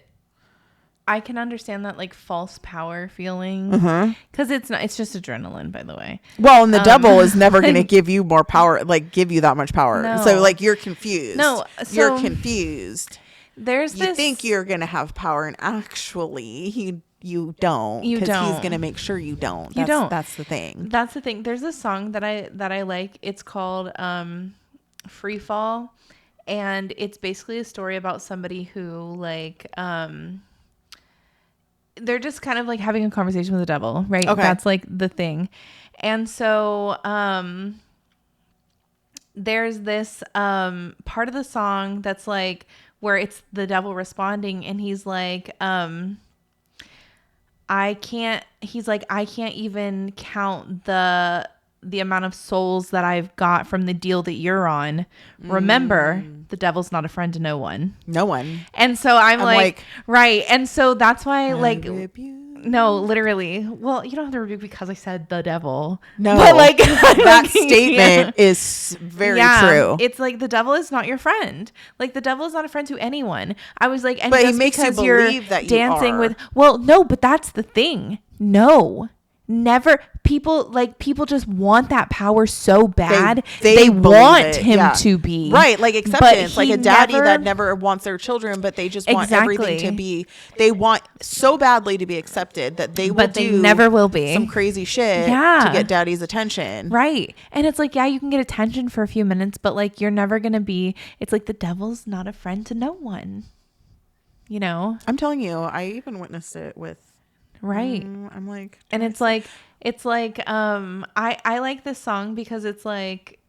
I can understand that like false power feeling because it's just adrenaline, by the way. Well, and the devil is never going to give you more power, like give you that much power. No. So like you're confused. No, you're so confused. There's You this think you're going to have power, and actually you don't. You 'cause don't. He's going to make sure you don't. You don't. That's the thing. That's the thing. There's a song that I like. It's called Free Fall, and it's basically a story about somebody who like they're just kind of like having a conversation with the devil, right? Okay. That's like the thing. And so there's this part of the song that's like where it's the devil responding, and he's like I can't even count the amount of souls that I've got from the deal that you're on. Remember, the devil's not a friend to no one. No one. And so I'm like, right. And so that's why like rebuke. no, literally. Well, you don't have to rebuke because I said the devil. No, but like that statement is very true. It's like the devil is not your friend. Like the devil is not a friend to anyone. I was like, and But he just makes you because you're believe that you dancing are. with. Well, no, but that's the thing. No, never. People just want that power so bad. They believe want it. him Yeah. to be right, like acceptance, like he a daddy that never wants their children, but they just want everything Exactly. to be. They want so badly to be accepted that they will But they do never will be. some crazy shit Yeah. to get daddy's attention. Right. And it's like, yeah, you can get attention for a few minutes, but like you're never going to be, it's like the devil's not a friend to no one. You know? I'm telling you, I even witnessed it with. Right. I'm like, And it's like I like this song because it's like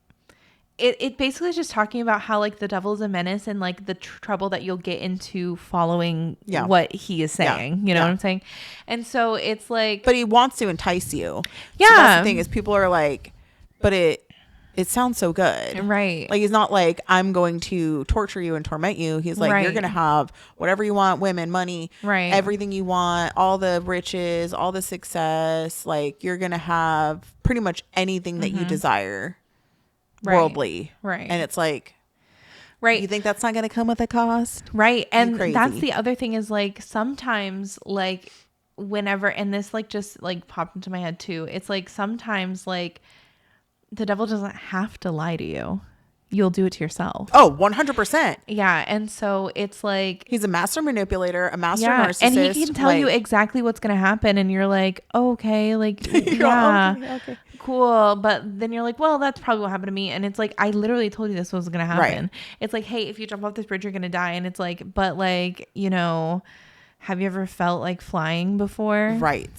it basically is just talking about how like the devil is a menace and like the trouble that you'll get into following Yeah. what he is saying. You know Yeah. what I'm saying? And so it's like, but he wants to entice you. Yeah. So that's the thing is people are like, but it sounds so good. right. Like he's not like I'm going to torture you and torment you. He's like you're Right. going to have whatever you want, women, money, Right. everything you want, all the riches, all the success. Like you're going to have pretty much anything that you desire Right. worldly. Right. And it's like, right. you think that's not going to come with a cost? Right. And crazy. that's the other thing is like sometimes like whenever, and this like just like popped into my head too. It's like sometimes like the devil doesn't have to lie to you. You'll do it to yourself. Oh, 100%. Yeah. And so it's like, He's a master manipulator, a master yeah. narcissist. And he can tell you like- exactly what's going to happen. And you're like, oh, okay. Like, You're all, yeah, okay. cool. But then you're like, well, that's probably what happened to me. And it's like, I literally told you this was going to happen. Right. It's like, hey, if you jump off this bridge, you're going to die. And it's like, but like, you know, have you ever felt like flying before? Right.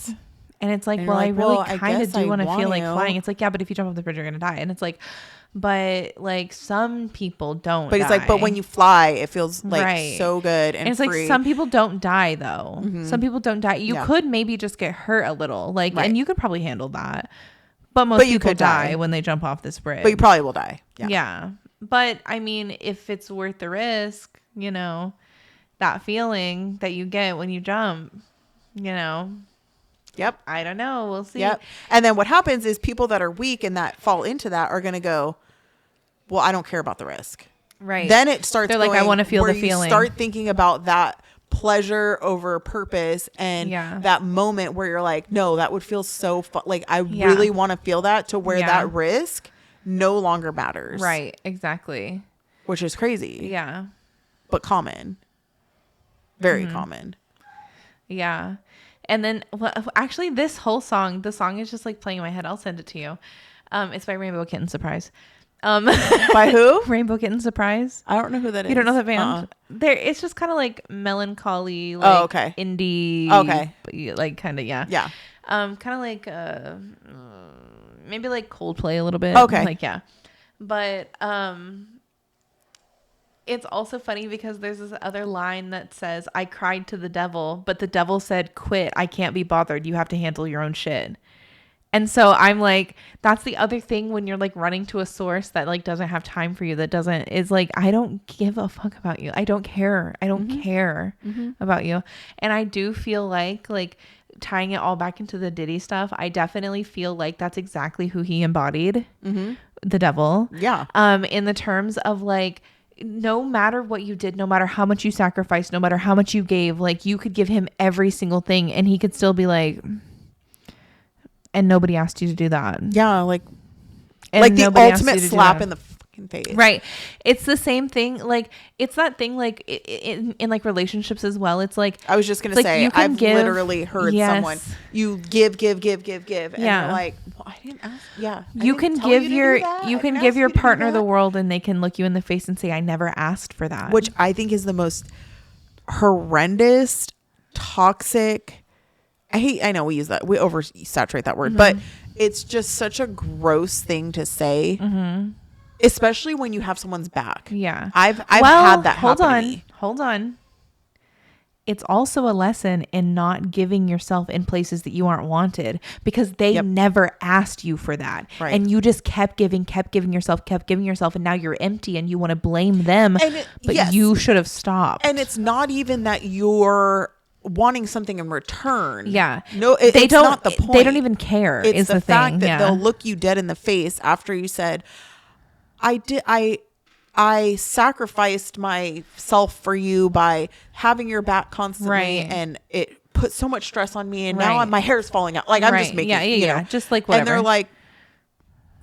And it's like, And well, you're I like, really well, I kind of guess do I want to feel want like to. flying. It's like, yeah, but if you jump off the bridge, you're going to die. And it's like, but like some people don't But die. he's like, but when you fly, it feels like Right. so good and it's free. like some people don't die though. Some people don't die. You Yeah. could maybe just get hurt a little, like, Right. and you could probably handle that. But most But you people could die die. when they jump off this bridge. But you probably will die. Yeah. Yeah. But I mean, if it's worth the risk, you know, that feeling that you get when you jump, you know, Yep. I don't know. We'll see. Yep. And then what happens is people that are weak and that fall into that are going to go, well, I don't care about the risk. Right. Then it starts They're like, I going wanna feel where the you feeling. start thinking about that pleasure over purpose and Yeah. that moment where you're like, no, that would feel so fun. Like, I Yeah. really want to feel that to where Yeah. that risk no longer matters. Right. Exactly. Which is crazy. Yeah. But common. Very Mm-hmm. common. Yeah. And then, well, actually, this whole song, the song is just like playing in my head. I'll send it to you. It's by Rainbow Kitten Surprise. By who? Rainbow Kitten Surprise. I don't know who that is. You don't know that band? Uh-uh. There, it's just kind of like melancholy, like okay. indie. Okay. Like kind of, yeah. Yeah. Kind of like maybe like Coldplay a little bit. Okay. Like yeah. But it's also funny because there's this other line that says, I cried to the devil, but the devil said, quit. I can't be bothered. You have to handle your own shit. And so I'm like, that's the other thing when you're like running to a source that like doesn't have time for you, that doesn't, is like, I don't give a fuck about you. I don't care. I don't care about you. And I do feel like tying it all back into the Diddy stuff, I definitely feel like that's exactly who he embodied, the devil. Yeah. In the terms of like, no matter what you did, no matter how much you sacrificed, no matter how much you gave, like you could give him every single thing and he could still be like, and nobody asked you to do that. Yeah, like And the nobody asked ultimate you to do slap that. in the fucking face. Right. It's the same thing. Like, it's that thing, like, in like relationships as well. It's like, I was just going to like, say, you can I've give- literally heard Yes. someone, you give. And Yeah. you're like, well, I didn't ask. Yeah. I you didn't can tell give you to your, do that. you I can didn't give ask your you to do partner the that. world and they can look you in the face and say, I never asked for that. Which I think is the most horrendous, toxic. I know we use that. We oversaturate that word, but it's just such a gross thing to say, especially when you have someone's back. Yeah. I've Well, had that hold happen on. to me. Hold on. It's also a lesson in not giving yourself in places that you aren't wanted because they Yep. never asked you for that. Right. And you just kept giving yourself. And now you're empty and you want to blame them. But yes. you should have stopped. And it's not even that you're wanting something in return. Yeah. No, they it's don't, not the point. They don't even care. It's is the the fact thing. that Yeah. they'll look you dead in the face after you said, I sacrificed myself for you by having your back constantly, Right. and it put so much stress on me, and now Right. my hair's falling out. Like I'm just Right. making, Yeah, you know, just like whatever. And they're like,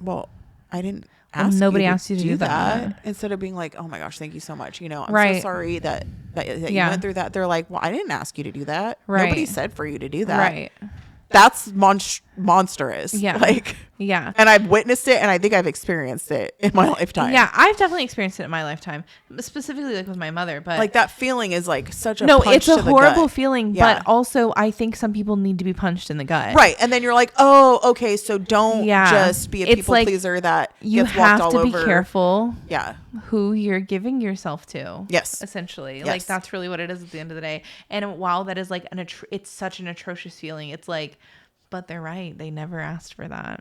well, I didn't ask nobody you to asked you to do that. Instead of being like, oh my gosh, thank you so much. You know, I'm so Right. sorry that you Yeah. went through that. They're like, well, I didn't ask you to do that. Right. Nobody said for you to do that. Right. That's monstrous. Yeah. Like, Yeah. and I've witnessed it, and I think I've experienced it in my lifetime. Yeah, I've definitely experienced it in my lifetime, specifically like with my mother. But Like that feeling is like such a no, punch it's a to the horrible gut. feeling. Yeah. But also, I think some people need to be punched in the gut. Right. And then you're like, oh, okay, so don't Yeah. just be a It's people like pleaser that You gets walked have all to be over. careful Yeah. who you're giving yourself to. Yes. Essentially, Yes. like that's really what it is at the end of the day. And while that is like it's such an atrocious feeling. It's like, but they're right. They never asked for that.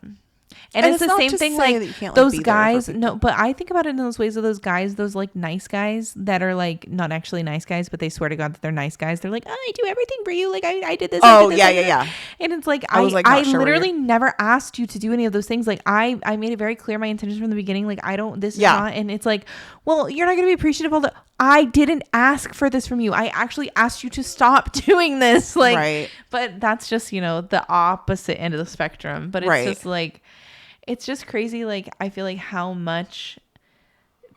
And it's the not same to thing, say like that you can't, those be there for guys. people. No, but I think about it in those ways of those guys, those like nice guys that are like not actually nice guys, but they swear to God that they're nice guys. They're like, oh, I do everything for you. Like I did this. I Oh, did this, yeah, I did yeah, that." yeah. And it's like I was, like, I not sure where literally never asked you to do any of those things. Like I made it very clear my intentions from the beginning. Like I don't. This is Yeah. not. And it's like, well, you're not going to be appreciative of all the. I didn't ask for this from you. I actually asked you to stop doing this. Like, Right. but that's just the opposite end of the spectrum. But it's Right. just like. It's just crazy. Like, I feel like how much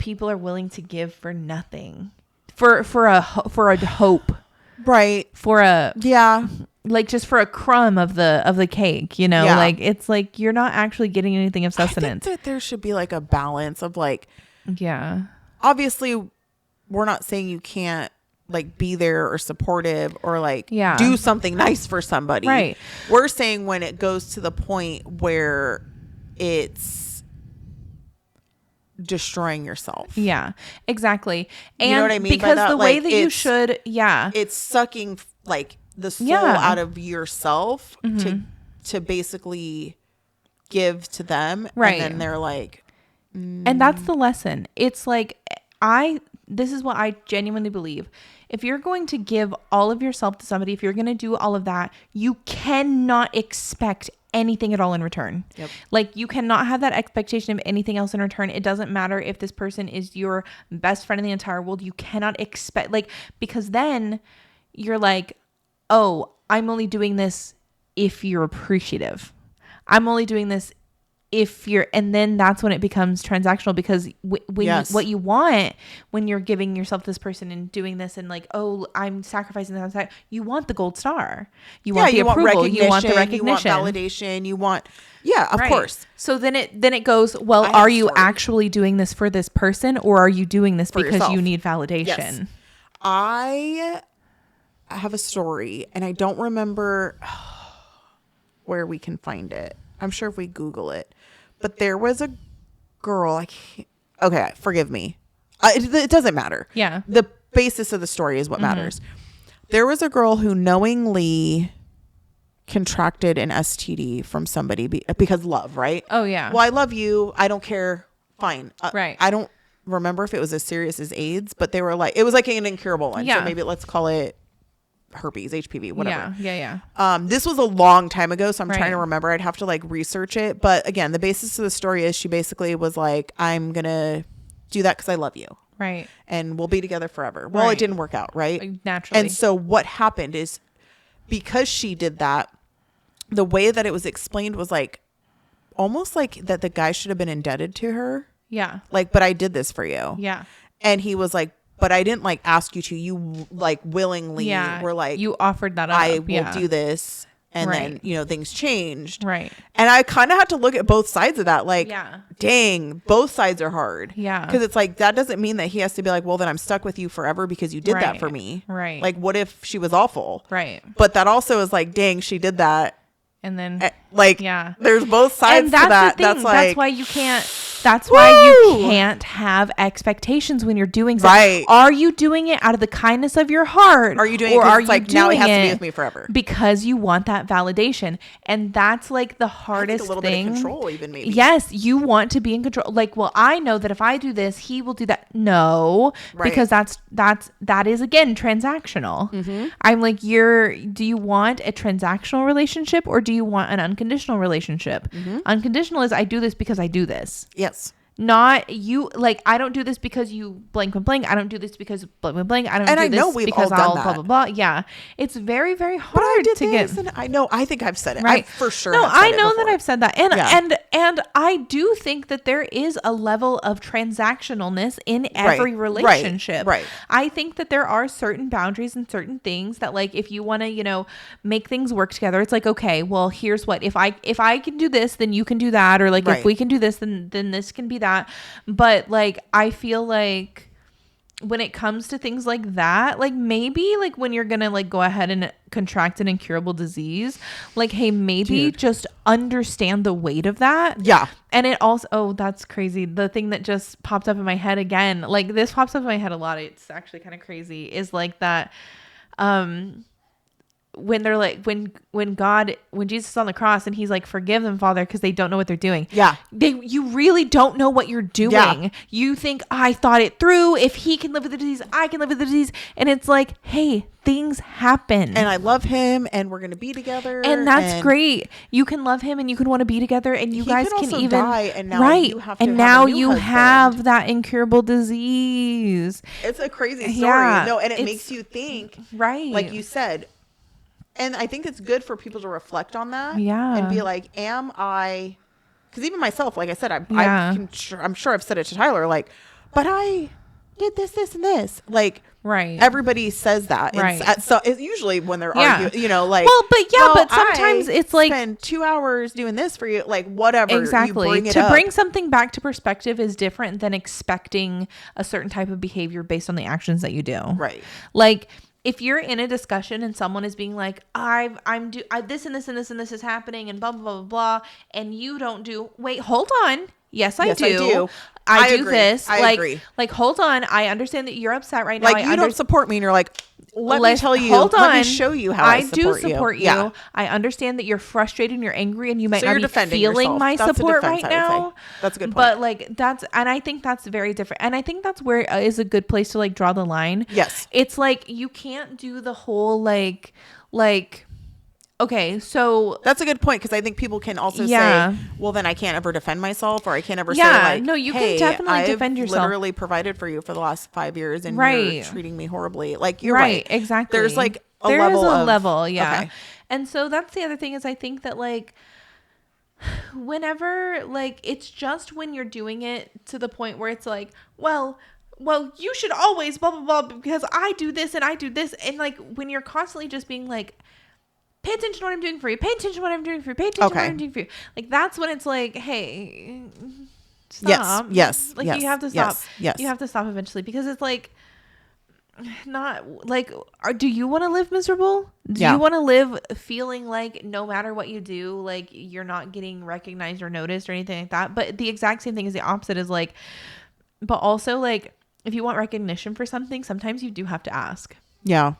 people are willing to give for nothing, for a hope, Right. for a Yeah. like just for a crumb of the cake. You know, Yeah. like it's like you're not actually getting anything of I think sustenance. that there should be like a balance of like, Yeah, obviously, we're not saying you can't like be there or supportive or like Yeah. do something nice for somebody. Right. We're saying when it goes to the point where it's destroying yourself. yeah, exactly. And You know what I mean by because that? the way Like, that you it's- should, yeah, It's sucking like the soul Yeah. out of yourself to basically give to them. Right. And then they're like, and that's the lesson. It's like this is what I genuinely believe. If you're going to give all of yourself to somebody, if you're going to do all of that, you cannot expect anything at all in return. Yep. Like you cannot have that expectation of anything else in return. It doesn't matter if this person is your best friend in the entire world. You cannot expect because then you're like, oh, I'm only doing this if you're appreciative. I'm only doing this if you're, and then that's when it becomes transactional because when Yes. what you want when you're giving yourself this person and doing this and like, oh, I'm sacrificing this, you want the gold star, you want the approval, you want the recognition, you want validation, you want, of Right. course. So then it goes, well, I have are a you story. actually doing this for this person or are you doing this because yourself. you need validation? Yes. I have a story and I don't remember where we can find it. I'm sure if we Google it, but there was a girl. Okay, forgive me. It doesn't matter. Yeah. The basis of the story is what matters. There was a girl who knowingly contracted an STD from somebody because love, right? Oh yeah. Well, I love you. I don't care. Fine. Right. I don't remember if it was as serious as AIDS, but they were like, it was like an incurable one. Yeah. So maybe let's call it herpes, HPV, whatever. Yeah. This was a long time ago, so I'm trying Right. to remember. I'd have to like research it. But again, the basis of the story is she basically was like, I'm going to do that because I love you. Right. And we'll be together forever. Well, Right. it didn't work out, right? Naturally. And so what happened is because she did that, the way that it was explained was like almost like that the guy should have been indebted to her. Yeah. Like, but I did this for you. Yeah. And he was like, but I didn't like ask you to. You like willingly Yeah. were like, you offered that up. I will Yeah. do this. And then, Right. you know, things changed. Right. And I kind of had to look at both sides of that. Like, Yeah. dang, both sides are hard. Yeah. Because it's like, that doesn't mean that he has to be like, well, then I'm stuck with you forever because you did that Right. for me. Right. Like, what if she was awful? Right. But that also is like, dang, she did that. And then Like, Yeah. there's both sides and that's to that. the thing. That's like, That's why you can't. That's why you Woo! can't have expectations when you're doing something. Right. Are you doing it out of the kindness of your heart? Are you doing it or 'cause are it's you like, now he has to be it with me forever? because you want that validation? And that's like the I think hardest a little thing. bit of control, even maybe. Yes, you want to be in control. Like, well, I know that if I do this, he will do that. No, Right. because that is again transactional. Mm-hmm. I'm like, do you want a transactional relationship or do you want an unconditional relationship? Mm-hmm. Unconditional is I do this because I do this. Yes. Not you, like, I don't do this because you blank blank blank. I don't do this because blank blank blank. I don't And do I this know we've because all done I'll that. blah blah blah. Yeah, it's very very But I hard did to this, get. and I know. I think I've said it. Right. I for sure. No, have said I it know that before. I've said that. And Yeah. and I do think that there is a level of transactionalness in every Right. relationship. Right. I think that there are certain boundaries and certain things that, like, if you want to, you know, make things work together, it's like, okay, well, here's what, if I can do this, then you can do that, or like Right. if we can do this, then this can be that. But like I feel like when it comes to things like that, like maybe like when you're gonna like go ahead and contract an incurable disease, like, hey, maybe Dude. just understand the weight of that. Yeah. And it also, oh, that's crazy. The thing that just popped up in my head again, like this pops up in my head a lot. It's actually kind of crazy. Is like that, when they're like, when Jesus is on the cross and he's like, forgive them, Father, because they don't know what they're doing. Yeah. You really don't know what you're doing. Yeah. You think, I thought it through. If he can live with the disease, I can live with the disease. And it's like, hey, things happen. And I love him, and we're gonna be together, And that's great. You can love him and you can want to be together, and you He guys could can also even die, and now right. you have to and have now a new you husband. have that incurable disease. It's a crazy story. Yeah, No, and it it's- makes you think, Right. like you said. And I think it's good for people to reflect on that. Yeah. And be like, am I? Because even myself, like I said, Yeah. I'm sure I've said it to Tyler, like, but I did this, and this. Like, Right. everybody says that. Right. So it's usually when they're Yeah. arguing, you know, like, Well, but yeah, well, but sometimes I it's like- spend 2 hours doing this for you, like whatever. Exactly. You bring it To up. bring something back to perspective is different than expecting a certain type of behavior based on the actions that you do. Right. Like, if you're in a discussion and someone is being like, this and this and this and this is happening and blah blah blah blah, blah, and you don't do, wait, hold on. Yes, I Yes, do. I do. I I do agree. this. I like, agree. like, hold on. I understand that you're upset right now. Like, I you don't support me, and you're like, let me tell you. Hold on. Let me show you how I do support support you. Yeah. I understand that you're frustrated and you're angry and you might So not you're be defending feeling yourself. my That's a support defense, right I would say. now. That's a good point. But like and I think that's very different. And I think that's where is a good place to like draw the line. Yes. It's like you can't do the whole like okay, so That's a good point, because I think people can also Yeah. say, well, then I can't ever defend myself, or I can't ever Yeah, say, like, no, you can hey, definitely I've defend yourself. literally provided for you for the last 5 years, and Right. you're treating me horribly. Like, you're right. Exactly. There's like a There is level a of, level, yeah. Okay. And so that's the other thing is I think that like whenever like it's just when you're doing it to the point where it's like, well, you should always blah blah blah because I do this and I do this, and like when you're constantly just being like, pay attention to what I'm doing for you, pay attention to what I'm doing for you, pay attention to what I'm doing for you, like that's when it's like, hey, stop. Yes. Like yes, you have to stop. Yes. You have to stop eventually, because it's like not like, do you want to live miserable? Do Yeah. you want to live feeling like no matter what you do, like you're not getting recognized or noticed or anything like that? But the exact same thing is the opposite, is like, but also like if you want recognition for something, sometimes you do have to ask. Yeah.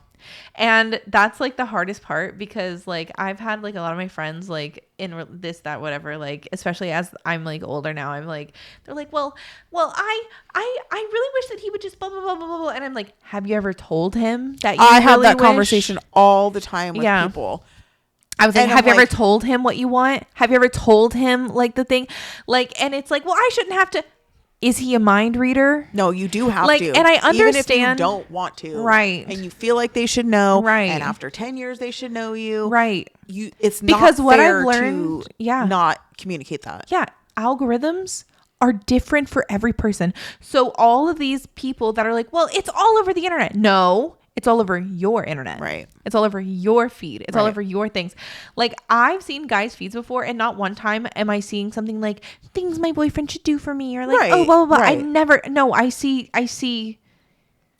And that's like the hardest part because like I've had like a lot of my friends like in this, that, whatever, like especially as I'm like older now, I'm like, they're like, well, I really wish that he would just blah, blah, blah, blah, blah. And I'm like, have you ever told him that you I have really that wish? conversation all the time with Yeah. people. I was like, And have I'm you ever like- told him what you want? Have you ever told him like the thing? Like, and it's like, well, I shouldn't have to. Is he a mind reader? No, you do have Like, to. and I Even if you understand- don't want to. Right. And you feel like they should know. Right. And after 10 years, they should know you. Right. It's not Because what I've fair learned- to yeah. not communicate that. Yeah. Algorithms are different for every person. So all of these people that are like, well, it's all over the internet. No, it's all over your internet. Right. It's all over your feed. It's all Right. over your things. Like I've seen guys' feeds before and not one time am I seeing something like things my boyfriend should do for me or like, Right. oh, blah, blah, blah. I Right. never, no, I see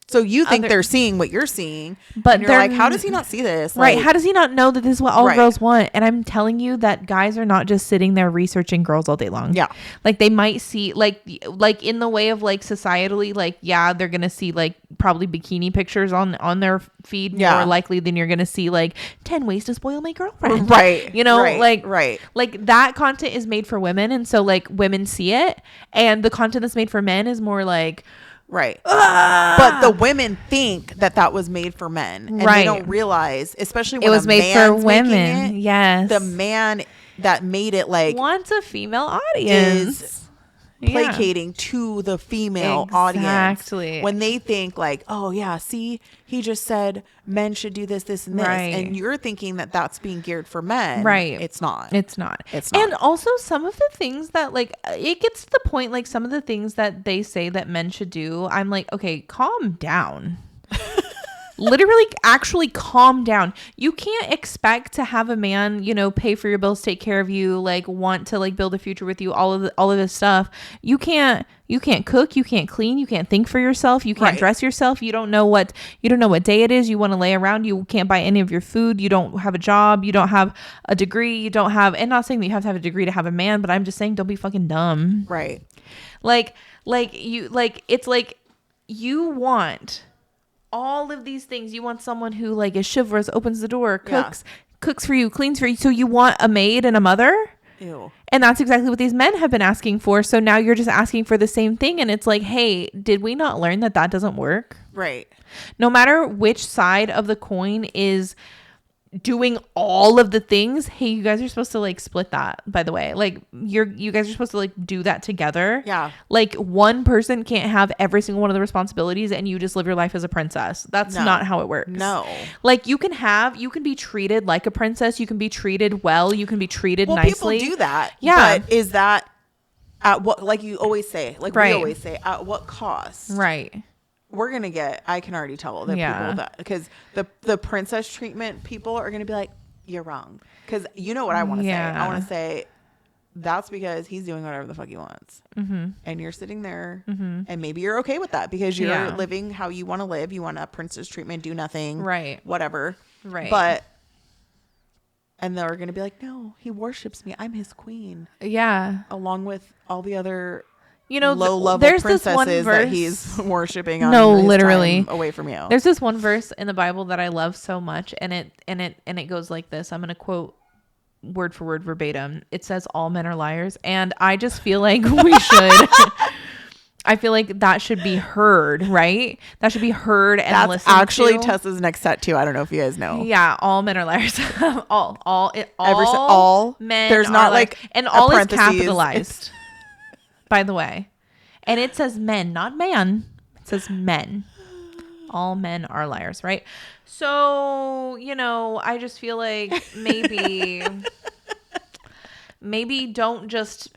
So you think Other- they're seeing what you're seeing. But and you're they're like, how does he not see this? right. Like, How does he not know that this is what all Right. girls want? And I'm telling you that guys are not just sitting there researching girls all day long. Yeah. Like they might see like in the way of like societally, like, yeah, they're going to see like probably bikini pictures on their feed Yeah. more likely than you're going to see like 10 ways to spoil my girlfriend. Right. You know, Right. like, like that content is made for women. And so like women see it and the content that's made for men is more like, Right. But the women think that was made for men. And Right. they don't realize, especially when it was a made for man's making women. it, Yes. the man that made it like wants a female audience. Yeah. placating to the female audience. Exactly. When they think like, oh yeah, see, he just said men should do this, this, and this. Right. And you're thinking that that's being geared for men. Right. It's not. It's not. It's not. And also some of the things that like it gets to the point like some of the things that they say that men should do, I'm like, okay, calm down. Literally actually calm down. You can't expect to have a man, you know, pay for your bills, take care of you, like want to like build a future with you, all of this stuff. You can't cook, you can't clean, you can't think for yourself, you can't Right. dress yourself, you don't know what day it is, you want to lay around, you can't buy any of your food, you don't have a job, you don't have a degree, you don't have, and not saying that you have to have a degree to have a man, but I'm just saying don't be fucking dumb. Right. Like it's like you want all of these things. You want someone who like is chivalrous, opens the door, Yeah. cooks for you, cleans for you. So you want a maid and a mother? Ew. And that's exactly what these men have been asking for. So now you're just asking for the same thing. And it's like, hey, did we not learn that doesn't work? Right. No matter which side of the coin is doing all of the things, hey, you guys are supposed to like split that, by the way. Like you guys are supposed to like do that together. Yeah. Like one person can't have every single one of the responsibilities and you just live your life as a princess. That's No. not how it works. No. Like you can be treated like a princess, you can be treated well, you can be treated Well, nicely. people do that. Yeah. But is that at what, like you always say, like Right. we always say, at what cost? Right. We're going to get, I can already tell that Yeah. people that, because the princess treatment people are going to be like, you're wrong. Because you know what I want to say. Yeah. I want to say, that's because he's doing whatever the fuck he wants. Mm-hmm. And you're sitting there and maybe you're okay with that because you're Yeah. living how you want to live. You want a princess treatment, do nothing. Right. Whatever. Right. But, and they're going to be like, no, he worships me. I'm his queen. Yeah. Along with all the other You know, low level there's this princesses one that verse. he's worshiping on No, his literally. time away from you. There's this one verse in the Bible that I love so much, and it goes like this. I'm going to quote word for word verbatim. It says, "All men are liars," and I just feel like we should. I feel like that should be heard, right? That should be heard and That's listened actually to. Tessa's next tattoo. I don't know if you guys know. Yeah, all men are liars. all men. There's are not liars. like and a all is parentheses. capitalized. By the way, and it says men, not man. It says men. All men are liars, right? So I just feel like maybe don't just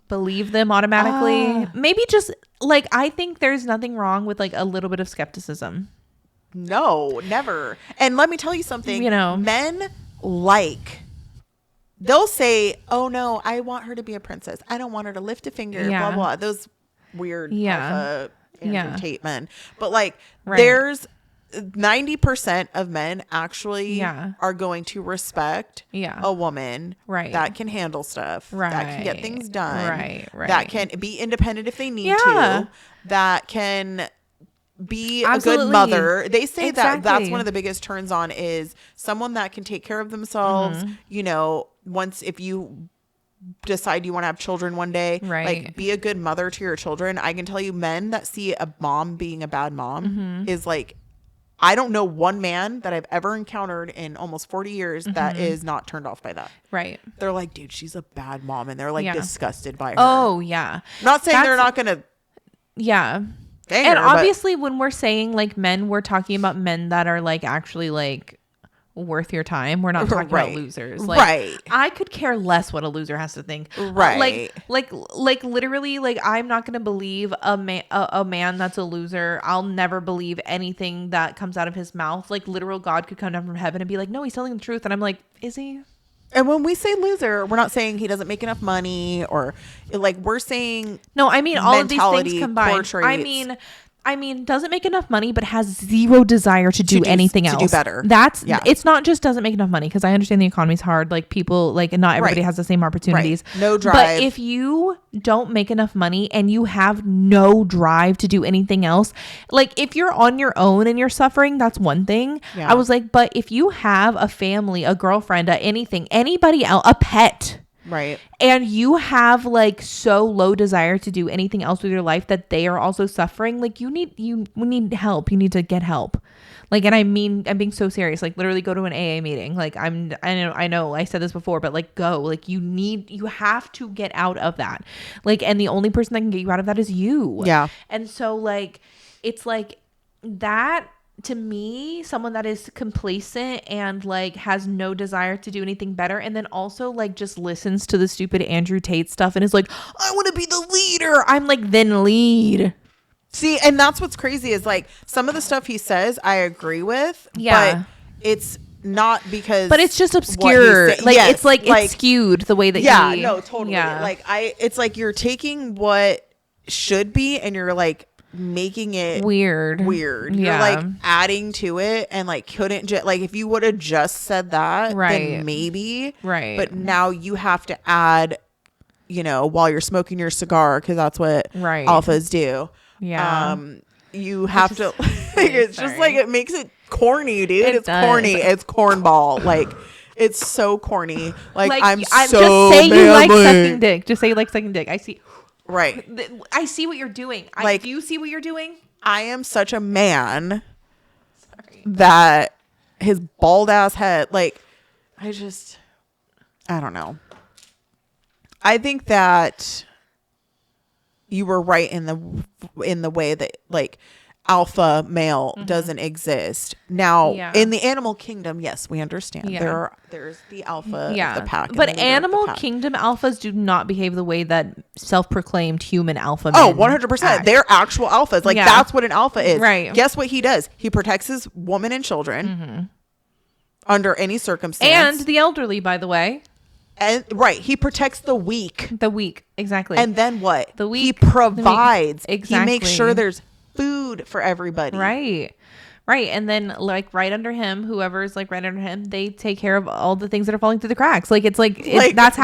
believe them automatically. Maybe just like, I think there's nothing wrong with like a little bit of skepticism. No, never. And let me tell you something. Men they'll say, oh no, I want her to be a princess. I don't want her to lift a finger, Yeah. blah, blah. Those weird alpha Andrew Tate men. But like there's 90% of men actually are going to respect a woman that can handle stuff, that can get things done, that can be independent if they need to, that can be Absolutely. a good mother. They say that that's Exactly. one of the biggest turns on is someone that can take care of themselves. You know, once if you decide you want to have children one day, Right. like be a good mother to your children. I can tell you, men that see a mom being a bad mom is like, I don't know one man that I've ever encountered in almost 40 years that is not turned off by that. Right. They're like, dude, she's a bad mom, and they're like Yeah. disgusted by her. Oh yeah. Not saying they're That's- not gonna Yeah. bang And her, but- obviously when we're saying like men, we're talking about men that are like actually like worth your time. We're not talking Right. about losers. Like, Right. I could care less what a loser has to think. Right. Like literally, like I'm not gonna believe a man that's a loser. I'll never believe anything that comes out of his mouth. Like literal God could come down from heaven and be like, no, he's telling the truth. And I'm like, is he? And when we say loser, we're not saying he doesn't make enough money or like we're saying No, I mean all of these mentality, things core combined. traits. I mean, doesn't make enough money, but has zero desire to do anything to else. do better. That's Yeah. It's not just doesn't make enough money, because I understand the economy's hard. Like people, like not everybody Right. has the same opportunities. Right. No drive. But if you don't make enough money and you have no drive to do anything else, like if you're on your own and you're suffering, that's one thing. Yeah. I was like, but if you have a family, a girlfriend, anything, anybody else, a pet. right. And you have like so low desire to do anything else with your life that they are also suffering, like you need help. You need to get help. Like, and I mean, I'm being so serious. Like, literally go to an AA meeting. Like, I know I said this before, but like, go. Like, you have to get out of that. Like, and the only person that can get you out of that is you. Yeah. And so, like, it's like that. To me, someone that is complacent and like has no desire to do anything better, and then also like just listens to the stupid Andrew Tate stuff and is like, I want to be the leader. I'm like, then lead. See, and that's what's crazy is like some of the stuff he says I agree with, Yeah. but it's not because But it's just what he's obscure. saying- Like Yes, it's like it's skewed the way that yeah, he, no, totally. Yeah. Like it's like you're taking what should be and you're like making it weird. You're Yeah. like adding to it and like couldn't just like if you would have just said that, Right. then maybe. Right. But now you have to add, you know, while you're smoking your cigar, because that's what Right. alphas do. Yeah. You have to it's just Sorry. like it makes it corny, dude. It It's does. corny. It's cornball. Like it's so corny. Like I'm so just say you like manly. sucking dick. Just say you like sucking dick. I see. Right. I see what you're doing. Like- Do you see what you're doing? I am such a man Sorry. that his bald ass head, like, I don't know. I think that you were right in the way that like alpha male doesn't exist. Now Yeah. in the animal kingdom, yes, we understand. Yeah. There's the alpha Yeah. of the pack. and But the leader of the animal pack. kingdom alphas do not behave the way that self-proclaimed human alpha men Oh, 100%. act. They're actual alphas. Like Yeah. that's what an alpha is. Right. Guess what he does? He protects his woman and children under any circumstance. And the elderly, by the way. And right, he protects the weak. The weak. Exactly. And then what? The He weak. The weak. provides. He makes Exactly. sure there's food for everybody. Right. Right. And then like right under him, whoever's like right under him, they take care of all the things that are falling through the cracks. Like it's like, Like that's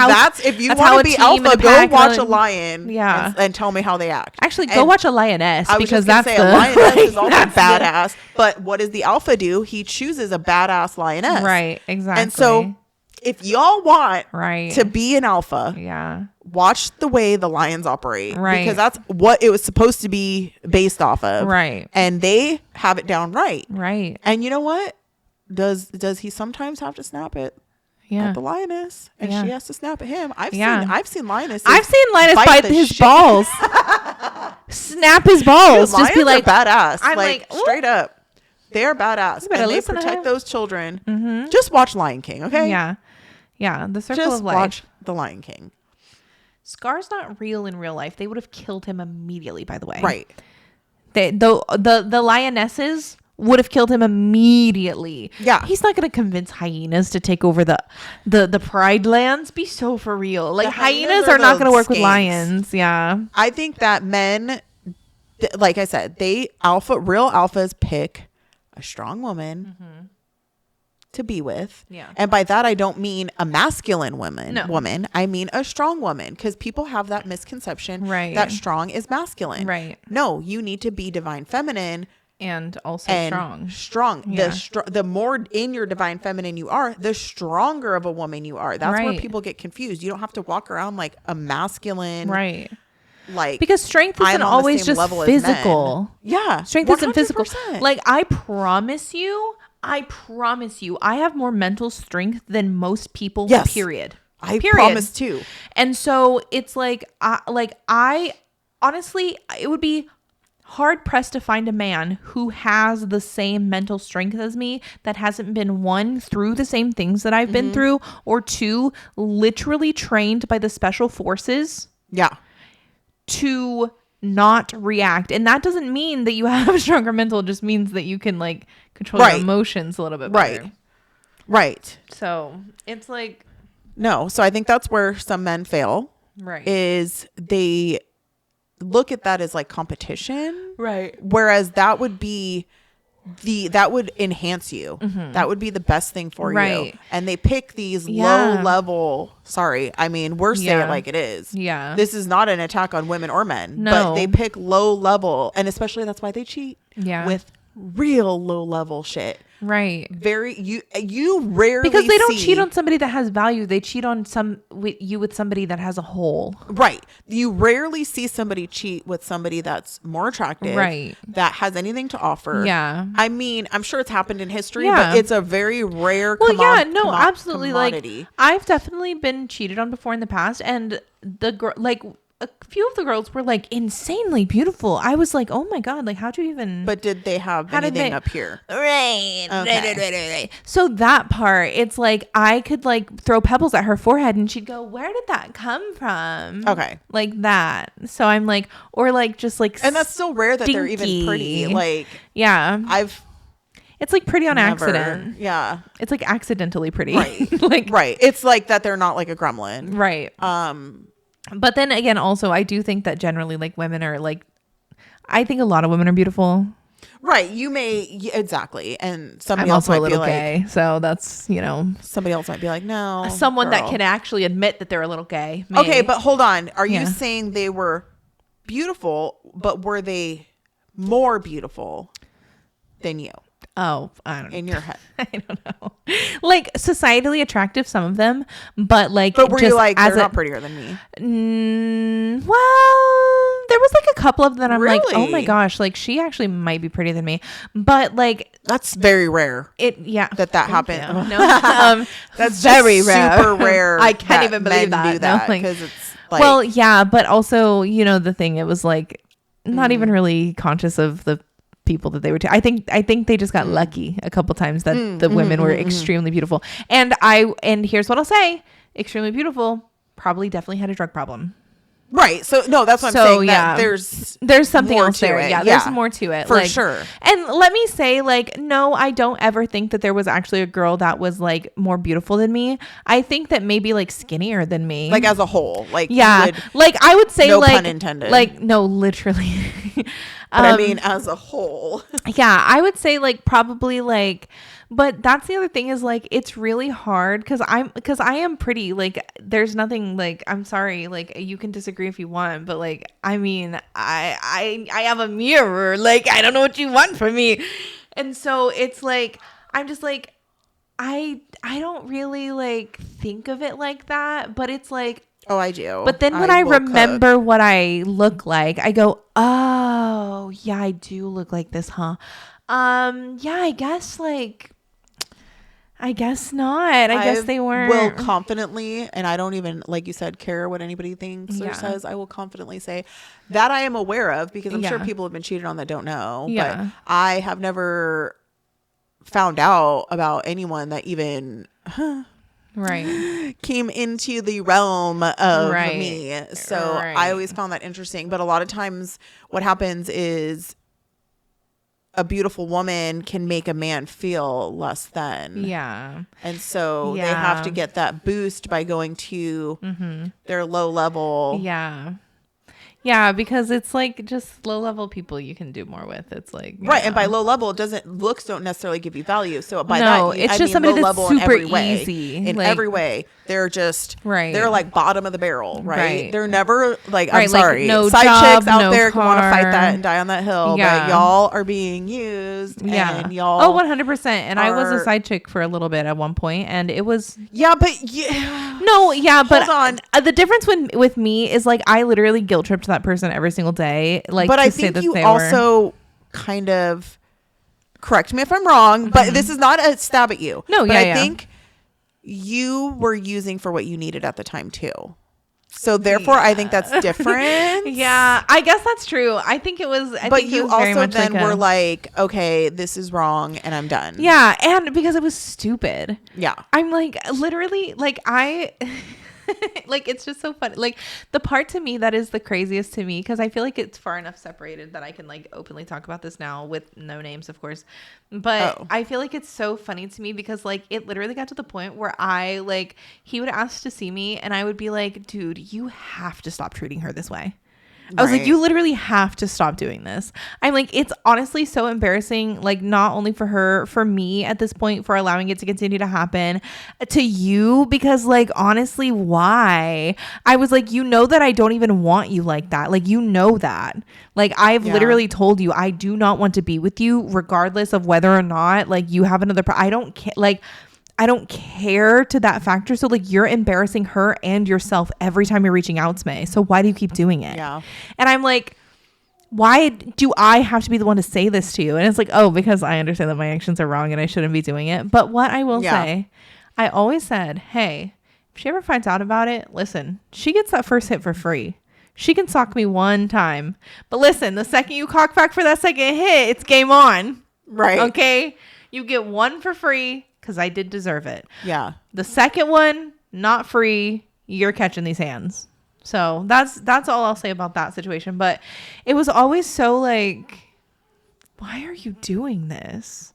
if you that's want how to a be team and alpha, a go pack watch a and- lion. Yeah. And tell me how they act. Actually, go And watch a lioness I was because just that's gonna say, the a lioness is also that's the- badass. But what does the alpha do? He chooses a badass lioness. Right. Exactly. And so if y'all want right. to be an alpha, yeah. watch the way the lions operate. Right. Because that's what it was supposed to be based off of. Right. And they have it down right. Right. And you know what? Does he sometimes have to snap it Yeah. at the lioness? And Yeah. she has to snap at him. I've Yeah. seen lionesses. I've seen Linus bite bite the his shit- balls. Snap his Dude, balls. lions Just be like, are badass. I'm like like, straight up. They're badass. You better And they listen to protect him. those children. Just watch Lion King, okay? yeah. Yeah. The circle Just of life. watch The Lion King. Scar's not real in real life. They would have killed him immediately, by the way. Right. The lionesses would have killed him immediately. Yeah. He's not going to convince hyenas to take over the Pride lands. Be so for real. Like The hyenas hyenas are are not the going to work with skanks. lions. Yeah. I think that men, like I said, real alphas pick a strong woman to be with. Yeah. And by that, I don't mean a masculine woman. No. I mean a strong woman, because people have that misconception Right. that strong is masculine. Right. No, you need to be divine feminine And also and strong. Yeah. The more in your divine feminine you are, the stronger of a woman you are. That's where Right. people get confused. You don't have to walk around like a masculine, Right. like, Because strength I'm isn't on the always same just level as men. physical. Yeah, Strength isn't physical. 100%. Like, I promise you, I have more mental strength than most people, Yes. period. I Period. promise too. And so it's like, I honestly, it would be hard pressed to find a man who has the same mental strength as me, that hasn't been, one, through the same things that I've been through, or two, literally trained by the special forces Yeah. to not react. And that doesn't mean that you have a stronger mental. It just means that you can like control Right. your emotions a little bit better. Right. So it's like, No. So I think that's where some men fail, right. is they look at that as like competition. Right. Whereas that would be that would enhance you. That would be the best thing for you. Right. And they pick these Yeah. low level, we're saying Yeah. it like it is. Yeah. This is not an attack on women or men, No. but they pick low level, and especially that's why they cheat. Yeah. With real low level shit. Right. Very you rarely Because they don't see- cheat on somebody that has value. They cheat on with somebody that has a hole. Right. You rarely see somebody cheat with somebody that's more attractive. Right. That has anything to offer. Yeah. I mean, I'm sure it's happened in history, Yeah. but it's a very rare Absolutely. commodity. Like, I've definitely been cheated on before in the past, and the girl, like, a few of the girls were like insanely beautiful. I was like, oh my god, like, how'd you even? But did they have How did anything they- up here? Right. Okay. Right. So that part, it's like I could like throw pebbles at her forehead and she'd go, where did that come from? Okay. Like that. So I'm like, or like just like, And that's still rare that they're even pretty. stinky. Like, yeah. I've It's like pretty on never, accident. Yeah. It's like accidentally pretty. Right. Like, Right. It's like that they're not like a gremlin. right. But then again, also, I do think that generally, like, women are like, I think a lot of women are beautiful. Right. You may exactly. And somebody I'm else also might a little be like, gay, so that's, you know, somebody else might be like, no. someone that girl. can actually admit that they're a little gay. me. Okay, but hold on. Are you Yeah. saying they were beautiful, but were they more beautiful than you Oh, I don't know. in your head? I don't know. Like, societally attractive, some of them, but like, But were you just like, as they're a, not prettier than me? Well, there was like a couple of them that I'm like, oh my Really? gosh, like she actually might be prettier than me, but like That's very rare. yeah, That Thank happened. you. No, That's very just rare. super rare. I can't that even believe men that. do that No, like- because it's like, well, yeah, but also, you know, the thing, it was like not even really conscious of the people that they were. I think they just got lucky a couple times that the women were extremely beautiful, and here's what I'll say: extremely beautiful, probably definitely had a drug problem. right. So no, that's what So, I'm saying. yeah. That There's something more else to there. it. Yeah, there's more to it. For like, sure. And let me say, like, no, I don't ever think that there was actually a girl that was like more beautiful than me. I think that maybe like skinnier than me. Like as a whole, like you yeah, would- like I would say, no like, pun intended. like no, literally. but I mean, as a whole, Yeah, I would say like probably like, but that's the other thing is like it's really hard because I am pretty, like there's nothing, like I'm sorry, like you can disagree if you want, but like I mean I have a mirror, like I don't know what you want from me, and so it's like I'm just like I don't really like think of it like that, but it's like. oh, I do. But then when I will cook. remember what I look like, I go, oh, yeah, I do look like this, huh? Yeah, I guess not. I guess they weren't. Will confidently, and I don't even, like you said, care what anybody thinks Yeah. or says. I will confidently say that I am aware of, because I'm sure Yeah. people have been cheated on that don't know. Yeah. But I have never found out about anyone that even Right. came into the realm of Right. me. So Right. I always found that interesting. But a lot of times what happens is a beautiful woman can make a man feel less than. Yeah. And so they Yeah. have to get that boost by going to their low level. Yeah. Yeah, because it's like just low level people you can do more with. It's like Right, yeah. and by low level, it doesn't looks don't necessarily give you value. So by No, that, it's I just mean somebody low that's level in super every way. easy, In like- every way, they're just Right. They're like bottom of the barrel, right? Right. They're never like I'm Right, like, sorry, no side job, chicks out no there can want to fight car. that and die on that hill, Yeah. but y'all are being used, Yeah. and y'all. Oh, 100%. And I was a are- side chick for a little bit at one point, and it was Yeah, but yeah. no, yeah, but Hold on. the difference with me is like I literally guilt tripped that person every single day. Like, But to I say think that you they also kind of correct me if I'm wrong, but this is not a stab at you. No, but yeah, I yeah. think you were using for what you needed at the time too. So therefore, I think that's different. Yeah, I guess that's true. I think it was. I But think it you was very also much then like were a, like, okay, this is wrong, and I'm done. yeah, and because it was stupid. Yeah. I'm like literally like I like it's just so funny. Like the part to me that is the craziest to me, because I feel like it's far enough separated that I can like openly talk about this now with no names, of course. But Oh. I feel like it's so funny to me because like it literally got to the point where I like he would ask to see me and I would be like, dude, you have to stop treating her this way. I was like, Right. you literally have to stop doing this. I'm like, it's honestly so embarrassing, like not only for her, for me at this point, for allowing it to continue to happen, to you, because like, honestly, why? I was like, you know that I don't even want you like that. Like, you know that. Like, I've Yeah. literally told you, I do not want to be with you, regardless of whether or not, like, you have another, I don't care. Like, I don't care to that factor. So like you're embarrassing her and yourself every time you're reaching out to me. So why do you keep doing it? Yeah. And I'm like, why do I have to be the one to say this to you? And it's like, oh, because I understand that my actions are wrong and I shouldn't be doing it. But what I will Yeah. say, I always said, hey, if she ever finds out about it, listen, she gets that first hit for free. She can sock me one time. But listen, the second you cock back for that second hit, it's game on. Right. Okay? You get one for free because I did deserve it. Yeah. The second one, not free. You're catching these hands. So that's all I'll say about that situation. But it was always so like, why are you doing this?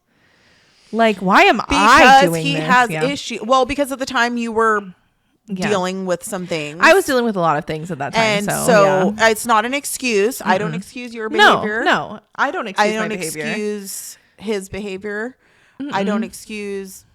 Like, why am I Because doing he this? has Yeah. issue. Well, because at the time you were Yeah. dealing with some things. I was dealing with a lot of things at that time. and so yeah. it's not an excuse. I don't excuse your no, behavior. no, I don't excuse I don't my behavior. excuse his behavior. I don't excuse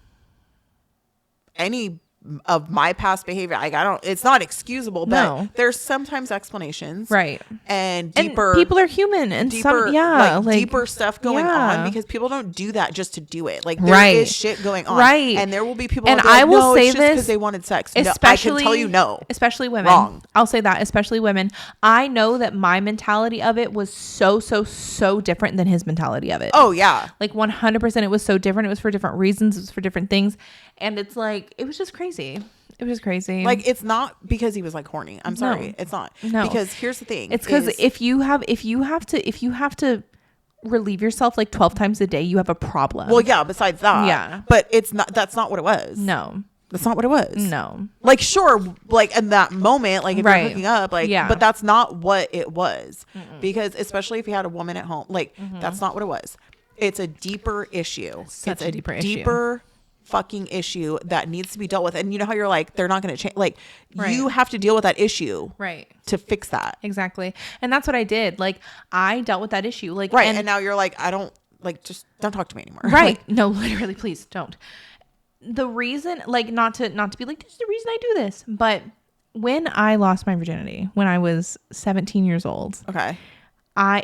any of my past behavior. Like I don't. It's not excusable, but No. there's sometimes explanations, Right. And And deeper. people are human and deeper, some, yeah, like deeper stuff going yeah. on, because people don't do that just to do it. Like there Right. is shit going on, Right. And there will be people. And that'll be like, I will no, say it's just because this, they wanted sex. No, I especially can tell you no. especially women. Wrong. I'll say that, especially women. I know that my mentality of it was so different than his mentality of it. Oh yeah, Like 100%, it was so different. It was for different reasons. It was for different things, and it's like it was just crazy. It was crazy. like it's not because he was like horny. I'm sorry, it's not. No. Because here's the thing. it's because is- if you have to relieve yourself like 12 times a day, you have a problem. well, yeah. Besides that, Yeah. But it's not. That's not what it was. No. That's not what it was. No. Like sure, like in that moment, like if Right. you're hooking up, like Yeah. but that's not what it was. Because especially if you had a woman at home, like Mm-hmm. that's not what it was. It's a deeper issue. Such it's a deeper issue. deeper fucking issue that needs to be dealt with. And you know how you're like, they're not going to change. Like Right. you have to deal with that issue Right. to fix that. Exactly. And that's what I did. Like I dealt with that issue. Like Right. And now you're like, I don't like, just don't talk to me anymore. right. Like, No, literally, please don't. The reason, like, not to be like, this is the reason I do this, but when I lost my virginity when I was 17 years old, okay.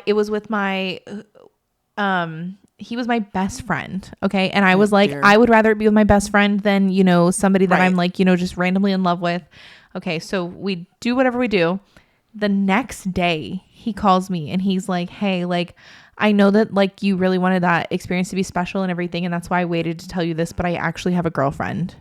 it was with my he was my best friend, okay? And I was like, dear. I would rather it be with my best friend than, you know, somebody that Right. I'm like, you know, just randomly in love with. Okay, so we do whatever we do. The next day, he calls me and he's like, hey, like, I know that like you really wanted that experience to be special and everything, and that's why I waited to tell you this, but I actually have a girlfriend.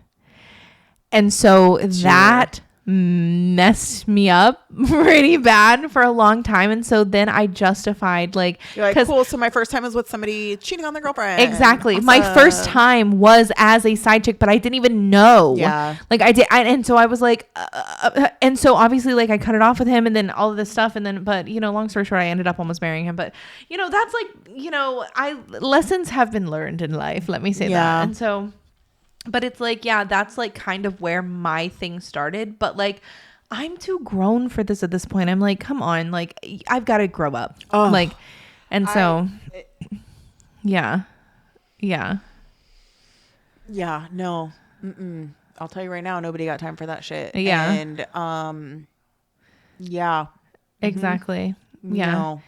And so that messed me up pretty bad for a long time. And so then I justified like, You're like, 'cause- cool. So my first time was with somebody cheating on their girlfriend. exactly. My first Awesome. time was as a side chick, but I didn't even know. Yeah. Like I did. And so I was like, and so obviously like I cut it off with him and then all of this stuff. And then, but you know, long story short, I ended up almost marrying him. But you know, that's like, you know, lessons have been learned in life. Let me say Yeah. that. And so, but it's like, yeah, that's like kind of where my thing started. But like, I'm too grown for this at this point. I'm like, come on, like I've got to grow up. Oh, like, and so, yeah. Yeah, no. Mm-mm. I'll tell you right now, nobody got time for that shit. Yeah. And, yeah. Exactly. Yeah.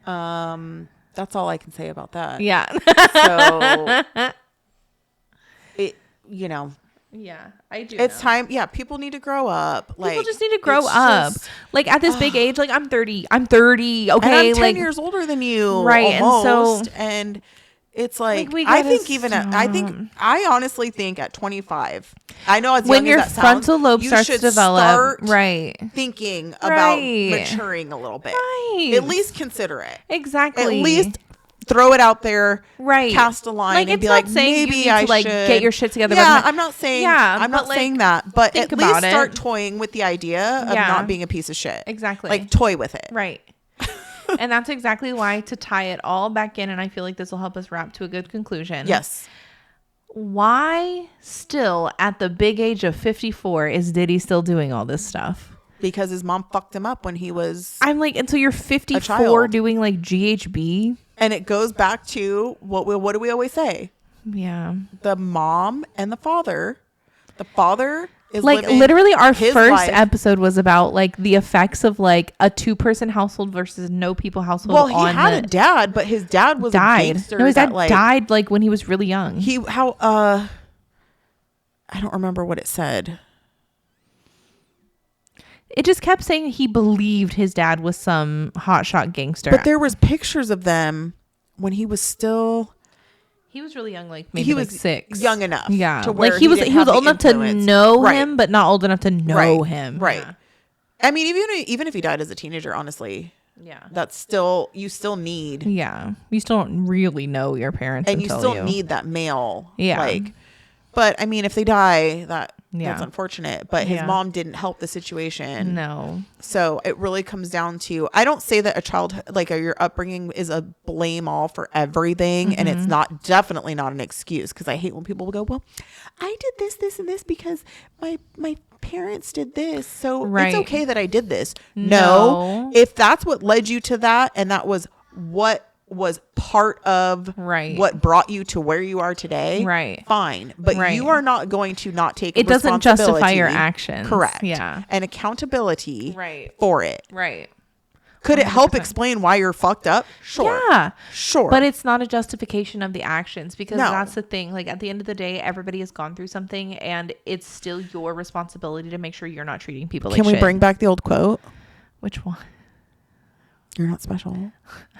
No. That's all I can say about that. Yeah. So, Yeah, I do. it's time. Yeah, people need to grow up. People just need to grow up. Like at this big age, like I'm 30. Okay, and I'm 10 like years older than you, right? almost. And so, and it's like we I gotta think even at, I honestly think at 25, I know as when young your as that frontal sounds, lobe you starts to should develop, start right? thinking about Right. maturing a little bit. Right. At least consider it. Exactly. At least throw it out there. Right. Cast a line Like, and it's be not like, saying you maybe need I to, like, should get your shit together, Yeah, but I'm not saying. yeah, I'm not but, saying like, that. But think at least about it. start toying with the idea of Yeah. not being a piece of shit. Exactly. Like toy with it. Right. And that's exactly why, to tie it all back in, and I feel like this will help us wrap to a good conclusion. Yes. Why still at the big age of 54 is Diddy still doing all this stuff? Because his mom fucked him up when he was. I'm like, and so you're 54 child. doing like GHB? And it goes back to what do we always say? Yeah. The mom and the father. The father is Like living literally our his first life. episode was about like the effects of like a 2-person household versus no people household. Well, he on had a dad, but his dad was a died. gangster. No, his dad that, like, died like when he was really young. I don't remember what it said. It just kept saying he believed his dad was some hotshot gangster. But there was pictures of them when he was still. He was really young, like maybe He like was 6, young enough. Yeah, to where like he was didn't have old the enough to influence. know Right. him, but not old enough to know him. Right. I mean, even if he died as a teenager, honestly, Yeah. that's still you still need, Yeah. You still don't really know your parents, and you until still need that male. Yeah. Like, but I mean, if they die, that's Yeah. unfortunate. But his Yeah. mom didn't help the situation. No. So it really comes down to, I don't say that a child, like your upbringing is a blame all for everything. And it's not, definitely not an excuse. Cause I hate when people will go, well, I did this, this, and this because my parents did this. So Right. it's okay that I did this. No. No, if that's what led you to that, and that was what was part of Right. what brought you to where you are today, Right. fine. But Right. you are not going to not take It doesn't justify responsibility. your actions. Correct. Yeah. And accountability Right. for it. Right. Could it help 100%. explain why you're fucked up? Sure. Yeah. Sure. But it's not a justification of the actions, because No. that's the thing. Like at the end of the day, everybody has gone through something, and it's still your responsibility to make sure you're not treating people Can like we shit. bring back the old quote? Which one? You're not special.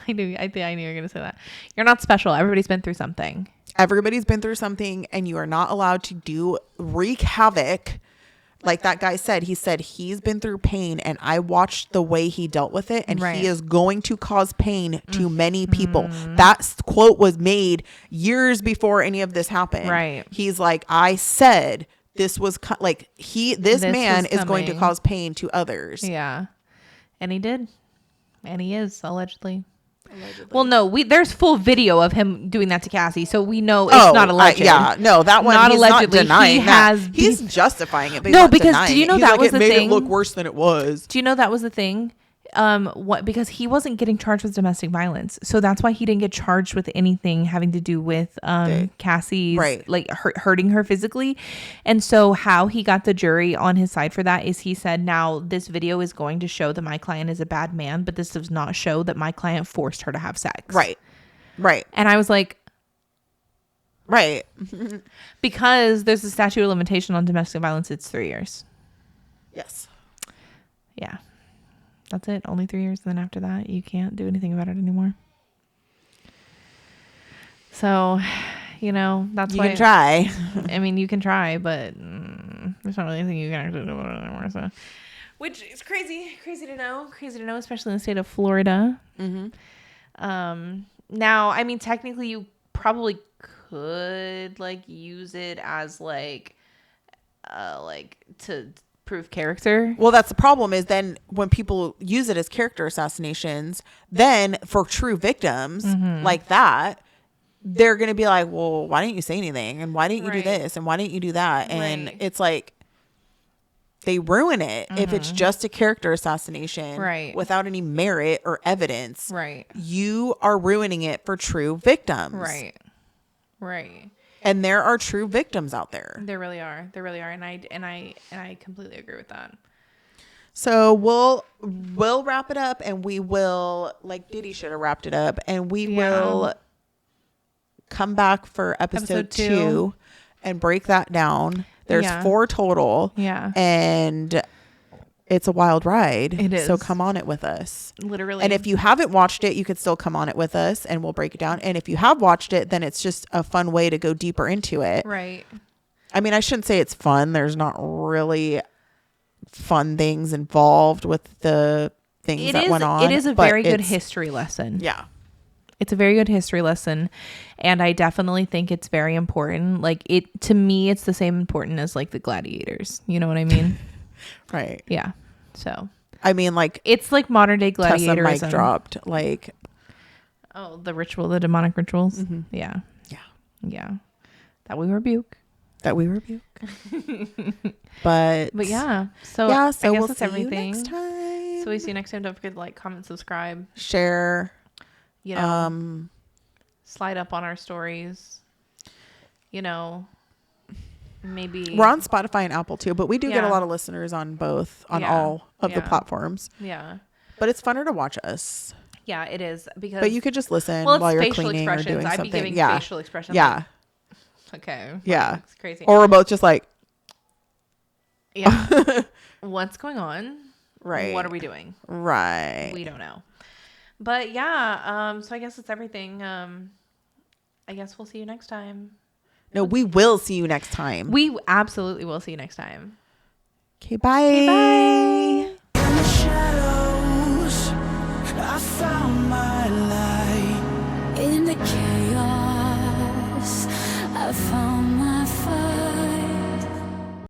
I knew you were going to say that. You're not special. Everybody's been through something. Everybody's been through something, and you are not allowed to wreak havoc. Like that guy said, he said he's been through pain, and I watched the way he dealt with it, and Right. he is going to cause pain to many people. That quote was made years before any of this happened. Right. He's like, I said this was this man was is going to coming. cause pain to others. Yeah. And he did. And he is, allegedly. Well, no, there's full video of him doing that to Cassie, so we know it's not alleged. No, that one Not he's allegedly. not denying He that. has He's justifying it. But No, he's not because denying do you know it. He's that like, was it the made thing? it look worse than it was. Do you know that was the thing? Because he wasn't getting charged with domestic violence, so that's why he didn't get charged with anything having to do with Cassie's Right. like hurting her physically. And so how he got the jury on his side for that is he said, now this video is going to show that my client is a bad man, but this does not show that my client forced her to have sex. Right. And I was like, Right. because there's a statute of limitation on domestic violence, it's 3 years. Yes. Yeah. That's it. Only 3 years. Then after that, you can't do anything about it anymore. So, that's You why can try. I mean, you can try, but there's not really anything you can actually do about it anymore. So, which is crazy to know, especially in the state of Florida. Now, I mean, technically, you probably could use it as to prove character. Well, that's the problem is then when people use it as character assassinations, then for true victims like that, they're going to be like, well, why didn't you say anything? And why didn't you do Right. this? And why didn't you do that? And Right. it's like, they ruin it if it's just a character assassination Right. without any merit or evidence. Right. You are ruining it for true victims. Right. Right. And there are true victims out there. There really are. There really are. And I completely agree with that. So we'll wrap it up, and we will, like Diddy should have wrapped it up, and we will come back for episode 2 and break that down. There's 4 total. Yeah. And it's a wild ride. It is. So come on it with us. Literally. And if you haven't watched it, you could still come on it with us and we'll break it down. And if you have watched it, then it's just a fun way to go deeper into it. Right. I mean, I shouldn't say it's fun. There's not really fun things involved with the things that went on. It is a very good history lesson. Yeah. It's a very good history lesson. And I definitely think it's very important. Like to me, it's the same important as like the gladiators. You know what I mean? Right. Yeah. So I mean, like, it's like modern day Tessa gladiators. mic dropped. Like, oh, the demonic rituals. Mm-hmm. Yeah. Yeah. Yeah. That we rebuke. But yeah. So yeah, so I guess we'll that's see everything. you next time. So we see you next time. Don't forget to like, comment, subscribe. Share. You know, slide up on our stories. You know, maybe We're on Spotify and Apple too, but we do get a Yeah. lot of listeners on both, on Yeah. all of the Yeah. platforms. Yeah. But it's funner to watch us. Yeah, it is because. But you could just listen well, it's while you're facial cleaning or expressions. doing I'd something. be giving Yeah. facial expressions. Yeah. Okay. Yeah. It's crazy. Or we're both just like, yeah. What's going on? right. What are we doing? Right. We don't know. But yeah, so I guess it's everything. I guess we'll see you next time. No, we will see you next time. We absolutely will see you next time. Okay, bye. Okay, bye.